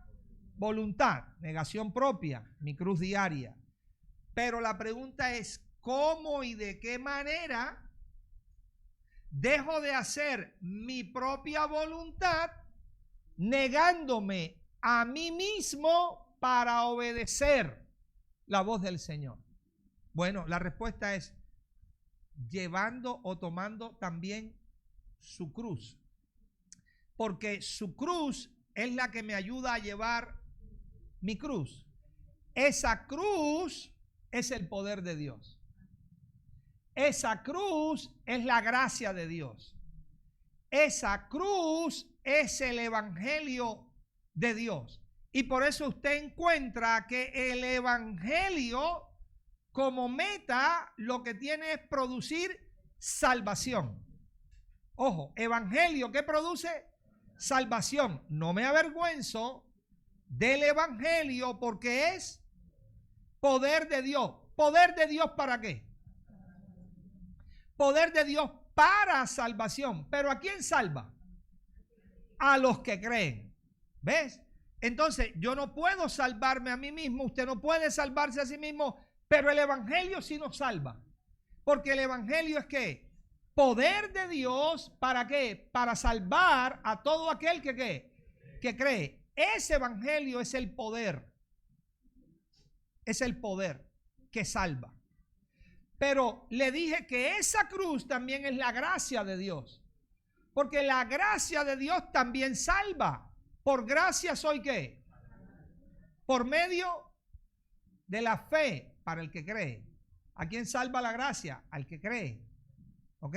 voluntad, negación propia, mi cruz diaria. Pero la pregunta es, ¿cómo y de qué manera dejo de hacer mi propia voluntad negándome a mí mismo para obedecer la voz del Señor? Bueno, la respuesta es llevando o tomando también su cruz. Porque su cruz es la que me ayuda a llevar mi cruz. Esa cruz es el poder de Dios. Esa cruz es la gracia de Dios. Esa cruz es el evangelio de Dios. Y por eso usted encuentra que el evangelio como meta lo que tiene es producir salvación. Ojo, evangelio, ¿qué produce? Salvación. No me avergüenzo del evangelio porque es poder de Dios. ¿Poder de Dios para qué? Poder de Dios para salvación. ¿Pero a quién salva? A los que creen. ¿Ves? Entonces, yo no puedo salvarme a mí mismo, usted no puede salvarse a sí mismo, pero el evangelio sí nos salva. Porque el evangelio es ¿qué? Poder de Dios, ¿para qué? Para salvar a todo aquel que ¿qué? Que cree. Ese evangelio es el poder. Es el poder que salva. Pero le dije que esa cruz también es la gracia de Dios. Porque la gracia de Dios también salva. Por gracia soy ¿qué? Por medio de la fe para el que cree. ¿A quién salva la gracia? Al que cree. ¿Ok?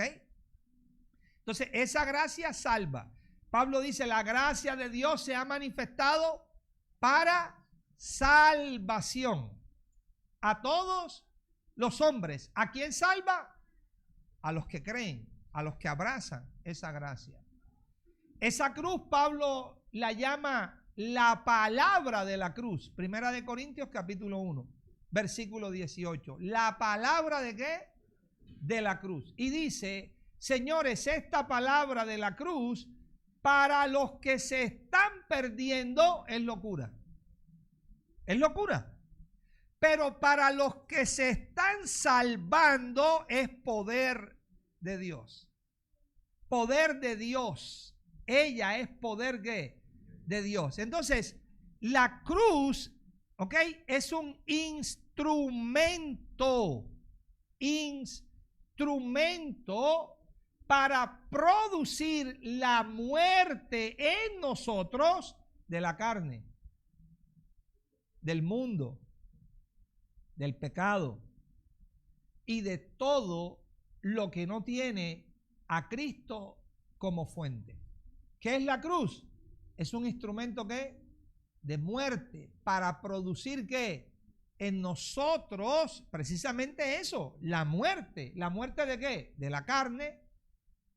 Entonces, esa gracia salva. Pablo dice, la gracia de Dios se ha manifestado para salvación a todos los hombres. ¿A quién salva? A los que creen, a los que abrazan esa gracia. Esa cruz Pablo la llama la palabra de la cruz. Primera de Corintios capítulo 1, versículo 18. La palabra de ¿qué? De la cruz. Y dice, señores, esta palabra de la cruz para los que se están perdiendo es locura. Es locura. Pero para los que se están salvando es poder de Dios. Poder de Dios. Ella es poder ¿qué? De Dios. Entonces, la cruz, ¿ok? Es un instrumento. instrumento para producir la muerte en nosotros de la carne, del mundo, del pecado y de todo lo que no tiene a Cristo como fuente. ¿Qué es la cruz? Es un instrumento que de muerte para producir ¿qué? En nosotros precisamente eso, la muerte. ¿La muerte de qué? De la carne,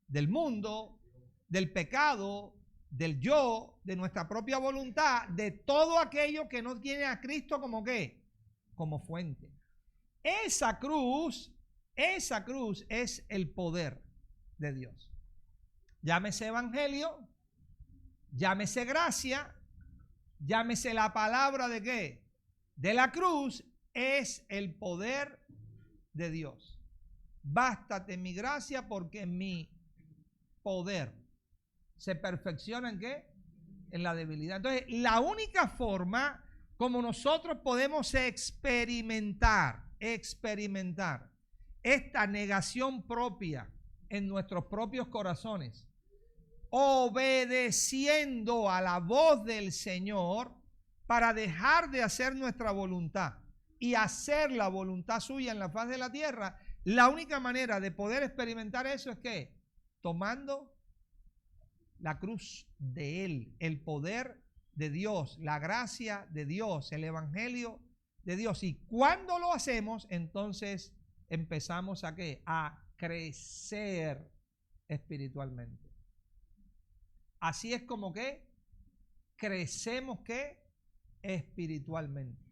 del mundo, del pecado, del yo, de nuestra propia voluntad, de todo aquello que no tiene a Cristo como ¿qué? Como fuente. Esa cruz es el poder de Dios. Llámese evangelio, llámese gracia, llámese la palabra de ¿qué? De la cruz, es el poder de Dios. Bástate mi gracia porque mi poder se perfecciona ¿en qué? En la debilidad. Entonces, la única forma como nosotros podemos experimentar esta negación propia en nuestros propios corazones, obedeciendo a la voz del Señor para dejar de hacer nuestra voluntad y hacer la voluntad suya en la faz de la tierra, la única manera de poder experimentar eso es que tomando la cruz de Él, el poder de Dios, la gracia de Dios, el evangelio de Dios. Y cuando lo hacemos, entonces empezamos a ¿qué? A crecer espiritualmente. Así es como que crecemos ¿qué? Espiritualmente.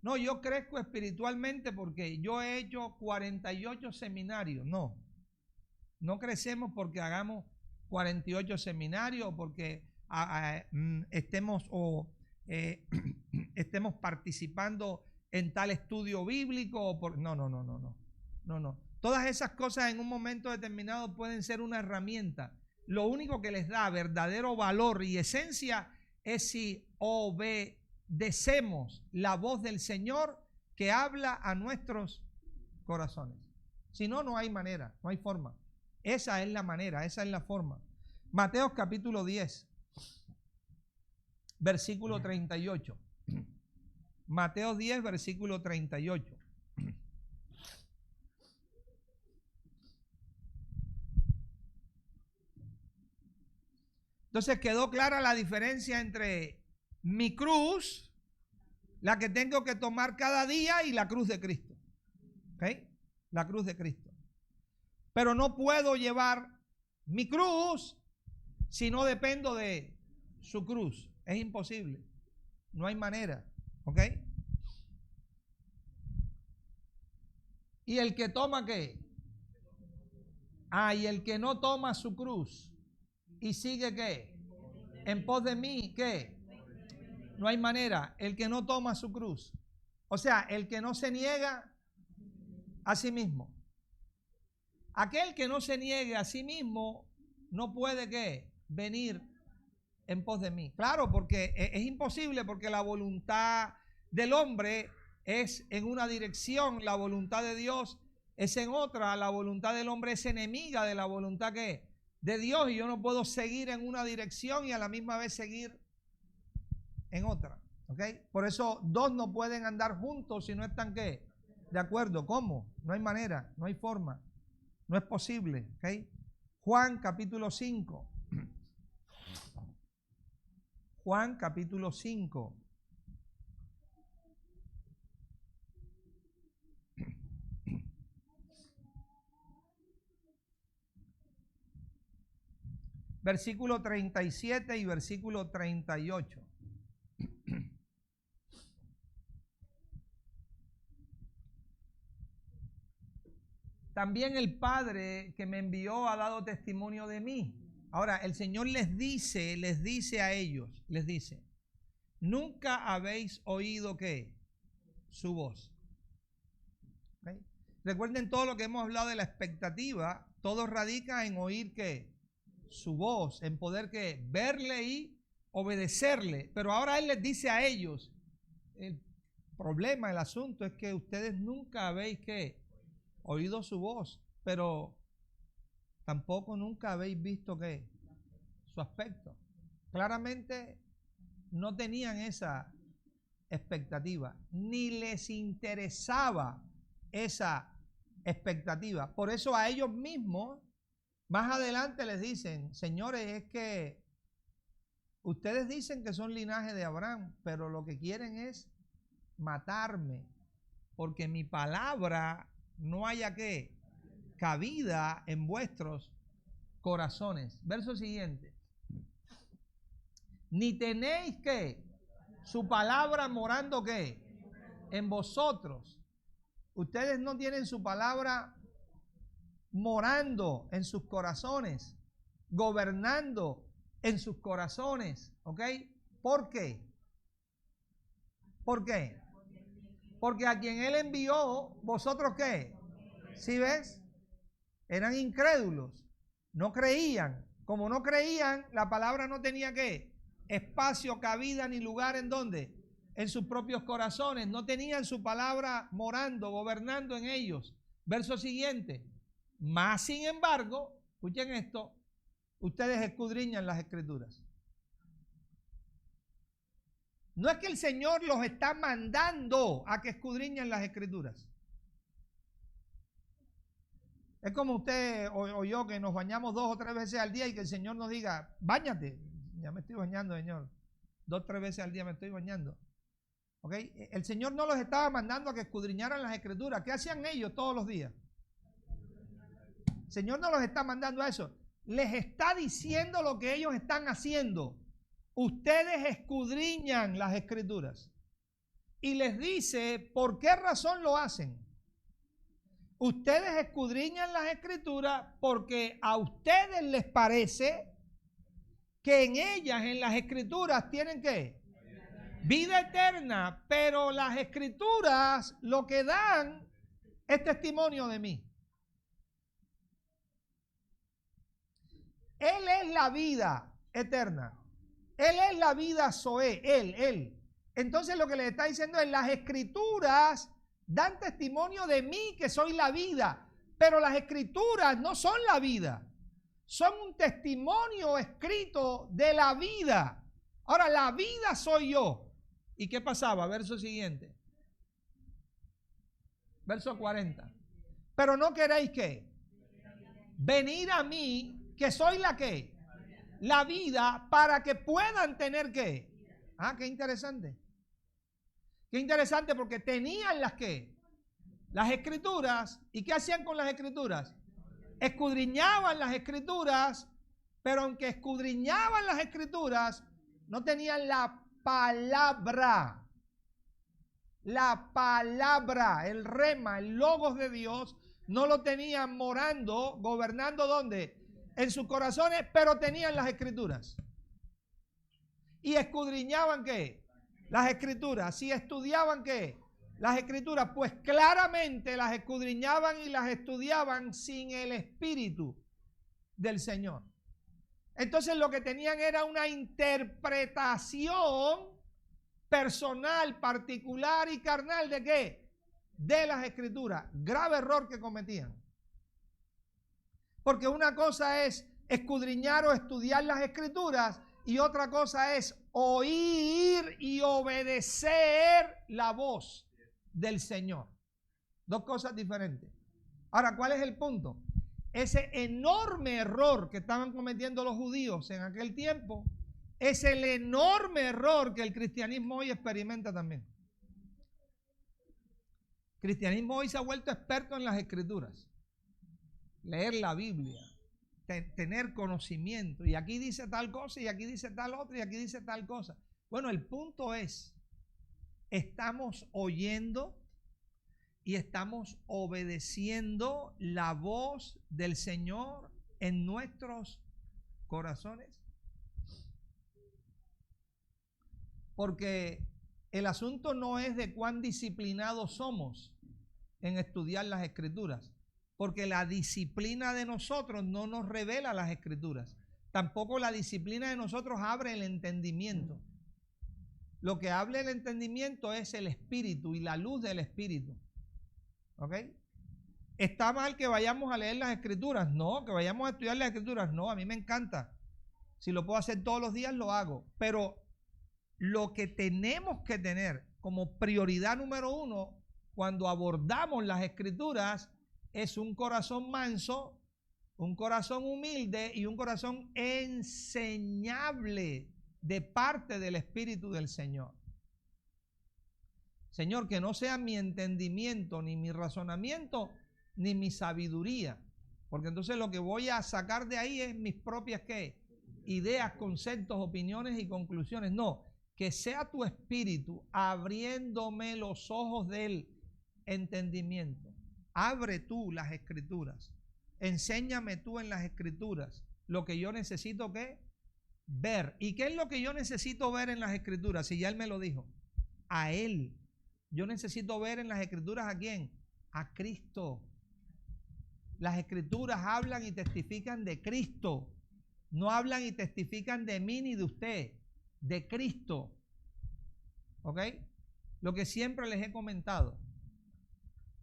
No, yo crezco espiritualmente porque yo he hecho 48 seminarios. No, no crecemos porque hagamos 48 seminarios o porque estemos participando en tal estudio bíblico o por, no. Todas esas cosas en un momento determinado pueden ser una herramienta. Lo único que les da verdadero valor y esencia es si obedecemos la voz del Señor que habla a nuestros corazones. Si no, no hay manera, no hay forma. Esa es la manera, esa es la forma. Mateo capítulo 10, versículo 38. Mateo 10, versículo 38. Entonces quedó clara la diferencia entre mi cruz, la que tengo que tomar cada día, y la cruz de Cristo. ¿Ok? La cruz de Cristo. Pero no puedo llevar mi cruz si no dependo de su cruz. Es imposible. No hay manera. ¿Ok? ¿Y el que toma qué? Y el que no toma su cruz y sigue ¿qué? En pos de mí, ¿qué? No hay manera. El que no toma su cruz. O sea, el que no se niega a sí mismo. Aquel que no se niegue a sí mismo no puede ¿qué? Venir en pos de mí. Claro, porque es imposible, porque la voluntad del hombre es en una dirección, la voluntad de Dios es en otra, la voluntad del hombre es enemiga de la voluntad ¿qué? De Dios, y yo no puedo seguir en una dirección y a la misma vez seguir en otra. ¿Ok? Por eso dos no pueden andar juntos si no están ¿qué? De acuerdo. ¿Cómo? No hay manera, no hay forma. No es posible. ¿Okay? Juan capítulo 5. Juan capítulo 5. Versículo 37 y versículo 38. También el Padre que me envió ha dado testimonio de mí. Ahora, el Señor les dice a ellos, les dice, nunca habéis oído ¿qué? Su voz. ¿Okay? Recuerden todo lo que hemos hablado de la expectativa, todo radica en oír ¿qué? Su voz, en poder ¿qué? Verle y obedecerle. Pero ahora Él les dice a ellos, el problema, el asunto es que ustedes nunca habéis ¿qué? Oído su voz. pero tampoco nunca habéis visto que su aspecto. Claramente no tenían esa expectativa, ni les interesaba esa expectativa. Por eso a ellos mismos, más adelante les dicen, señores, es que ustedes dicen que son linaje de Abraham, pero lo que quieren es matarme, porque mi palabra no haya que cabida en vuestros corazones. Verso siguiente. Ni tenéis que su palabra morando que en vosotros. Ustedes no tienen su palabra morando en sus corazones, gobernando en sus corazones, ¿ok? ¿Por qué? ¿Por qué? Porque a quien Él envió, ¿vosotros qué? ¿Sí ves? Eran incrédulos, no creían. Como no creían, la palabra no tenía ¿qué? Espacio, cabida ni lugar en ¿dónde? En sus propios corazones. No tenían su palabra morando, gobernando en ellos. Verso siguiente. Más sin embargo, escuchen esto, ustedes escudriñan las escrituras. No es que el Señor los está mandando a que escudriñen las escrituras. Es como usted o yo que nos bañamos 2 o 3 veces al día y que el Señor nos diga, báñate. Ya me estoy bañando, Señor. 2 o 3 veces al día me estoy bañando. ¿Ok? El Señor no los estaba mandando a que escudriñaran las escrituras. ¿Qué hacían ellos todos los días? El Señor no los está mandando a eso. Les está diciendo lo que ellos están haciendo. Ustedes escudriñan las escrituras. Y les dice por qué razón lo hacen. Ustedes escudriñan las escrituras porque a ustedes les parece que en ellas, en las escrituras, tienen ¿qué? Vida eterna, pero las escrituras lo que dan es testimonio de mí. Él es la vida eterna. Él es la vida Zoé, Él. Entonces lo que le está diciendo es, las escrituras dan testimonio de mí que soy la vida, pero las escrituras no son la vida, son un testimonio escrito de la vida. Ahora, la vida soy yo. ¿Y qué pasaba? Verso siguiente. Verso 40. Pero no queréis ¿qué? Venir a mí, que soy la ¿qué? La vida, para que puedan tener ¿qué? Ah, qué interesante. Qué interesante, porque tenían las ¿qué? Las escrituras. ¿Y qué hacían con las escrituras? Escudriñaban las escrituras, pero aunque escudriñaban las escrituras, no tenían la palabra. La palabra, el rema, el logos de Dios, no lo tenían morando, gobernando ¿dónde? En sus corazones, pero tenían las escrituras. Y escudriñaban ¿qué? Las escrituras. Si estudiaban ¿qué? Las escrituras, pues claramente las escudriñaban y las estudiaban sin el Espíritu del Señor. Entonces lo que tenían era una interpretación personal, particular y carnal ¿de qué? De las escrituras. Grave error que cometían. Porque una cosa es escudriñar o estudiar las escrituras y otra cosa es oír y obedecer la voz del Señor. Dos cosas diferentes. Ahora, ¿cuál es el punto? Ese enorme error que estaban cometiendo los judíos en aquel tiempo es el enorme error que el cristianismo hoy experimenta también. El cristianismo hoy se ha vuelto experto en las escrituras. Leer la Biblia, tener conocimiento. Y aquí dice tal cosa, y aquí dice tal otra, y aquí dice tal cosa. Bueno, el punto es, estamos oyendo y estamos obedeciendo la voz del Señor en nuestros corazones. Porque el asunto no es de cuán disciplinados somos en estudiar las escrituras, porque la disciplina de nosotros no nos revela las escrituras. Tampoco la disciplina de nosotros abre el entendimiento. Lo que abre el entendimiento es el Espíritu y la luz del Espíritu. ¿Ok? ¿Está mal que vayamos a leer las escrituras? No. ¿Que vayamos a estudiar las escrituras? No, a mí me encanta. Si lo puedo hacer todos los días, lo hago. Pero lo que tenemos que tener como prioridad número uno cuando abordamos las escrituras es un corazón manso, un corazón humilde y un corazón enseñable de parte del Espíritu del Señor. Señor, que no sea mi entendimiento, ni mi razonamiento, ni mi sabiduría, porque entonces lo que voy a sacar de ahí es mis propias ¿qué? Ideas, conceptos, opiniones y conclusiones. No, que sea tu Espíritu abriéndome los ojos del entendimiento. Abre tú las escrituras, enséñame tú en las escrituras lo que yo necesito ¿qué? Ver. ¿Y qué es lo que yo necesito ver en las escrituras? Si ya Él me lo dijo, a Él. Yo necesito ver en las escrituras ¿a quién? A Cristo. Las escrituras hablan y testifican de Cristo. No hablan y testifican de mí ni de usted, de Cristo. ¿Ok? Lo que siempre les he comentado,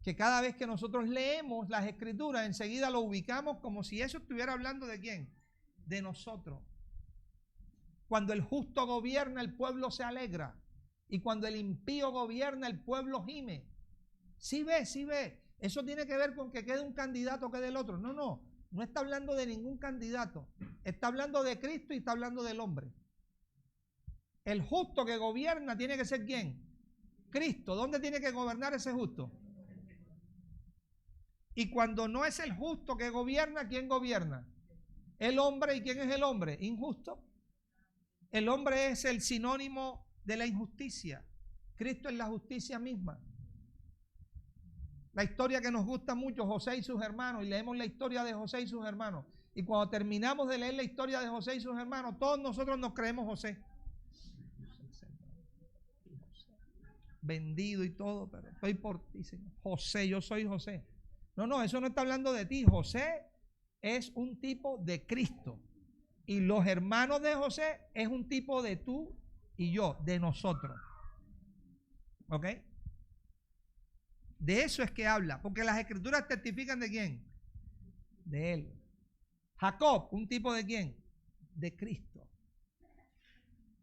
que cada vez que nosotros leemos las escrituras, enseguida lo ubicamos como si eso estuviera hablando ¿de quién? De nosotros. Cuando el justo gobierna, el pueblo se alegra. Y cuando el impío gobierna, el pueblo gime. Sí ve, sí ve. Eso tiene que ver con que quede un candidato o quede el otro. No, no. No está hablando de ningún candidato. Está hablando de Cristo y está hablando del hombre. El justo que gobierna tiene que ser ¿quién? Cristo. ¿Dónde tiene que gobernar ese justo? Y cuando no es el justo que gobierna, ¿quién gobierna? El hombre. ¿Y quién es el hombre? Injusto. El hombre es el sinónimo de la injusticia. Cristo es la justicia misma. La historia que nos gusta mucho, José y sus hermanos, y leemos la historia de José y sus hermanos. Y cuando terminamos de leer la historia de José y sus hermanos, todos nosotros nos creemos José. Vendido y todo, pero estoy por ti, Señor. José, yo soy José. No, no, eso no está hablando de ti. José es un tipo de Cristo. Y los hermanos de José es un tipo de tú y yo, de nosotros. ¿Ok? De eso es que habla, porque las escrituras testifican de quién? De él. Jacob, un tipo de quién? De Cristo.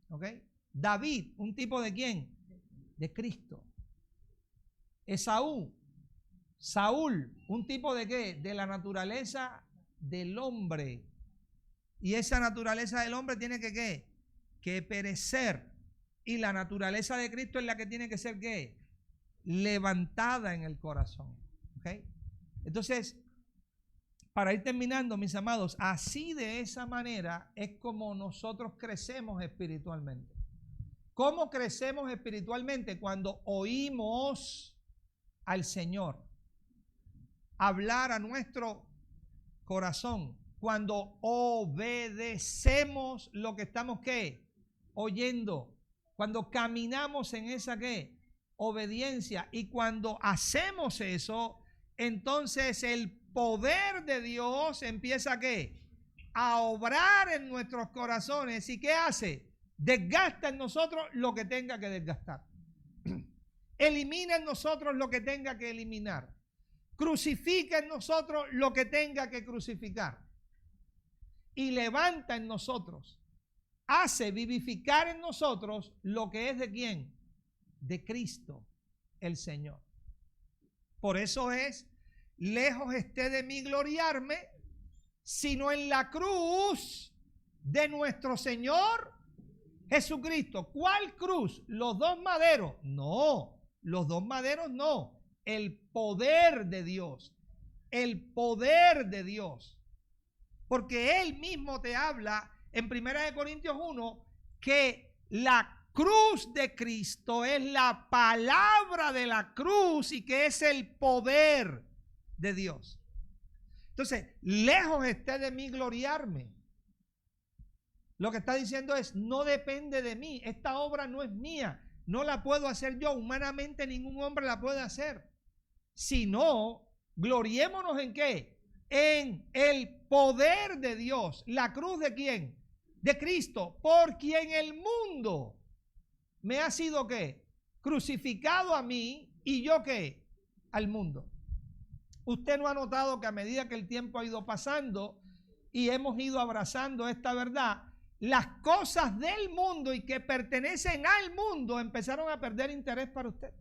¿Ok? David, un tipo de quién? De Cristo. Esaú, Saúl, un tipo de qué? De la naturaleza del hombre. Y esa naturaleza del hombre tiene que ¿qué? Que perecer. Y la naturaleza de Cristo es la que tiene que ser ¿qué? Levantada en el corazón. ¿Okay? Entonces, para ir terminando, mis amados, así de esa manera es como nosotros crecemos espiritualmente. ¿Cómo crecemos espiritualmente? Cuando oímos al Señor hablar a nuestro corazón, cuando obedecemos lo que estamos ¿qué? Oyendo, cuando caminamos en esa ¿qué? Obediencia, y cuando hacemos eso, entonces el poder de Dios empieza ¿qué? A obrar en nuestros corazones. ¿Y qué hace? Desgasta en nosotros lo que tenga que desgastar. Elimina en nosotros lo que tenga que eliminar. Crucifica en nosotros lo que tenga que crucificar. Y levanta en nosotros, hace vivificar en nosotros lo que es de quién? De Cristo, el Señor. Por eso es, lejos esté de mí gloriarme, sino en la cruz de nuestro Señor Jesucristo. ¿Cuál cruz? ¿Los dos maderos? No, los dos maderos no. El poder de Dios. El poder de Dios. Porque Él mismo te habla en 1 Corintios 1 que la cruz de Cristo es la palabra de la cruz y que es el poder de Dios. Entonces, lejos esté de mí gloriarme. Lo que está diciendo es, no depende de mí. Esta obra no es mía. No la puedo hacer yo. Humanamente ningún hombre la puede hacer. Sino, gloriémonos en ¿qué? En el poder de Dios. ¿La cruz de quién? De Cristo. Por quien el mundo me ha sido ¿qué? Crucificado a mí y yo ¿qué? Al mundo. Usted no ha notado que a medida que el tiempo ha ido pasando y hemos ido abrazando esta verdad, las cosas del mundo y que pertenecen al mundo empezaron a perder interés para usted.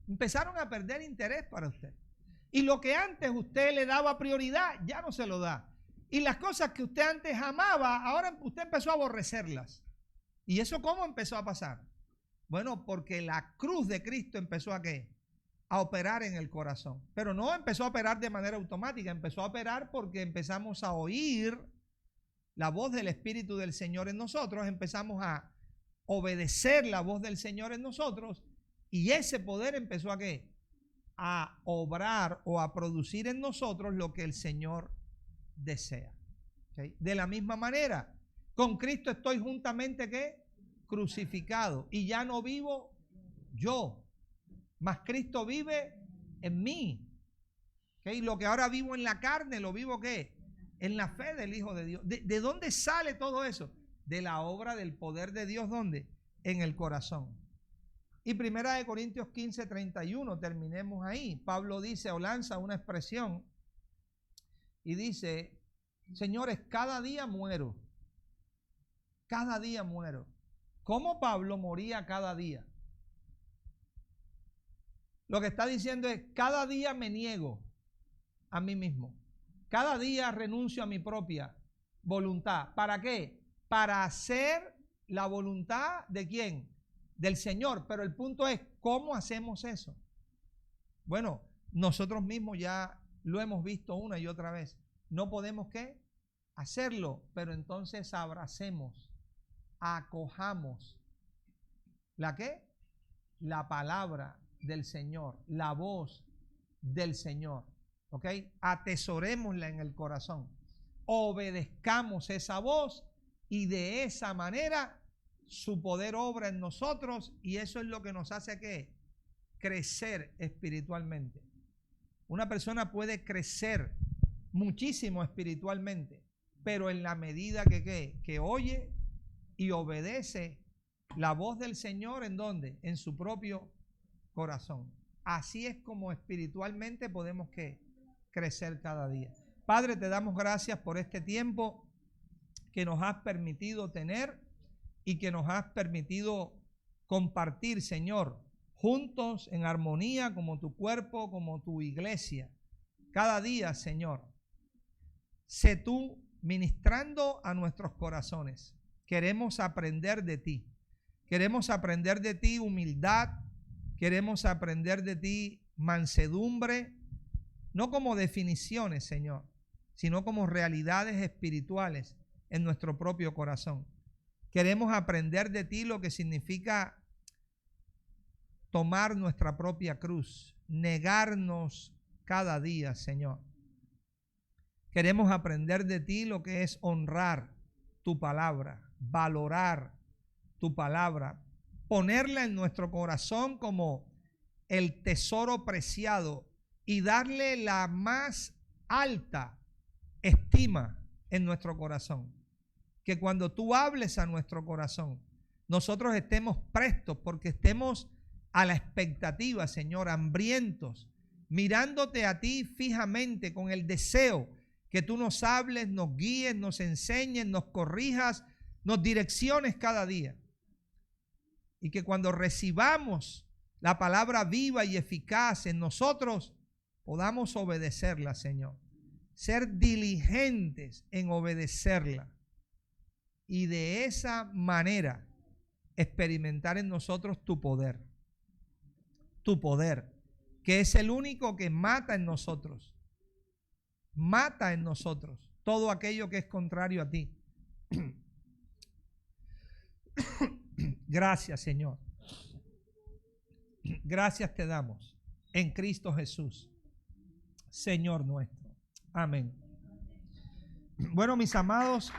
Empezaron a perder interés para usted. Y lo que antes usted le daba prioridad, ya no se lo da. Y las cosas que usted antes amaba, ahora usted empezó a aborrecerlas. ¿Y eso cómo empezó a pasar? Bueno, porque la cruz de Cristo empezó a ¿qué? A operar en el corazón. Pero no empezó a operar de manera automática, empezó a operar porque empezamos a oír la voz del Espíritu del Señor en nosotros, empezamos a obedecer la voz del Señor en nosotros y ese poder empezó a ¿qué? A obrar o a producir en nosotros lo que el Señor desea. ¿Okay? De la misma manera, con Cristo estoy juntamente ¿qué? Crucificado y ya no vivo yo, mas Cristo vive en mí. ¿Okay? Lo que ahora vivo en la carne, lo vivo ¿qué? En la fe del Hijo de Dios. ¿De dónde sale todo eso? De la obra del poder de Dios, ¿dónde? En el corazón. Y 1 Corintios 15:31, terminemos ahí. Pablo dice o lanza una expresión y dice, señores, cada día muero. Cada día muero. ¿Cómo Pablo moría cada día? Lo que está diciendo es, cada día me niego a mí mismo. Cada día renuncio a mi propia voluntad. ¿Para qué? Para hacer la voluntad de ¿quién? Del Señor. Pero el punto es, ¿cómo hacemos eso? Bueno, nosotros mismos ya lo hemos visto una y otra vez. No podemos ¿qué? Hacerlo, pero entonces abracemos, acojamos. ¿La qué? La palabra del Señor, la voz del Señor. ¿Ok? Atesorémosla en el corazón. Obedezcamos esa voz y de esa manera su poder obra en nosotros y eso es lo que nos hace ¿qué? Crecer espiritualmente. Una persona puede crecer muchísimo espiritualmente, pero en la medida que ¿qué? Que oye y obedece la voz del Señor, ¿en dónde? En su propio corazón. Así es como espiritualmente podemos ¿qué? Crecer cada día. Padre, te damos gracias por este tiempo que nos has permitido tener y que nos has permitido compartir, Señor, juntos en armonía como tu cuerpo, como tu iglesia. Cada día, Señor, sé tú ministrando a nuestros corazones. Queremos aprender de ti. Queremos aprender de ti humildad. Queremos aprender de ti mansedumbre. No como definiciones, Señor, sino como realidades espirituales en nuestro propio corazón. Queremos aprender de ti lo que significa tomar nuestra propia cruz, negarnos cada día, Señor. Queremos aprender de ti lo que es honrar tu palabra, valorar tu palabra, ponerla en nuestro corazón como el tesoro preciado y darle la más alta estima en nuestro corazón. Que cuando tú hables a nuestro corazón, nosotros estemos prestos porque estemos a la expectativa, Señor, hambrientos, mirándote a ti fijamente con el deseo que tú nos hables, nos guíes, nos enseñes, nos corrijas, nos direcciones cada día. Y que cuando recibamos la palabra viva y eficaz en nosotros, podamos obedecerla, Señor. Ser diligentes en obedecerla. Y de esa manera experimentar en nosotros tu poder. Tu poder, que es el único que mata en nosotros. Mata en nosotros todo aquello que es contrario a ti. Gracias, Señor. Gracias te damos en Cristo Jesús, Señor nuestro. Amén. Bueno, mis amados,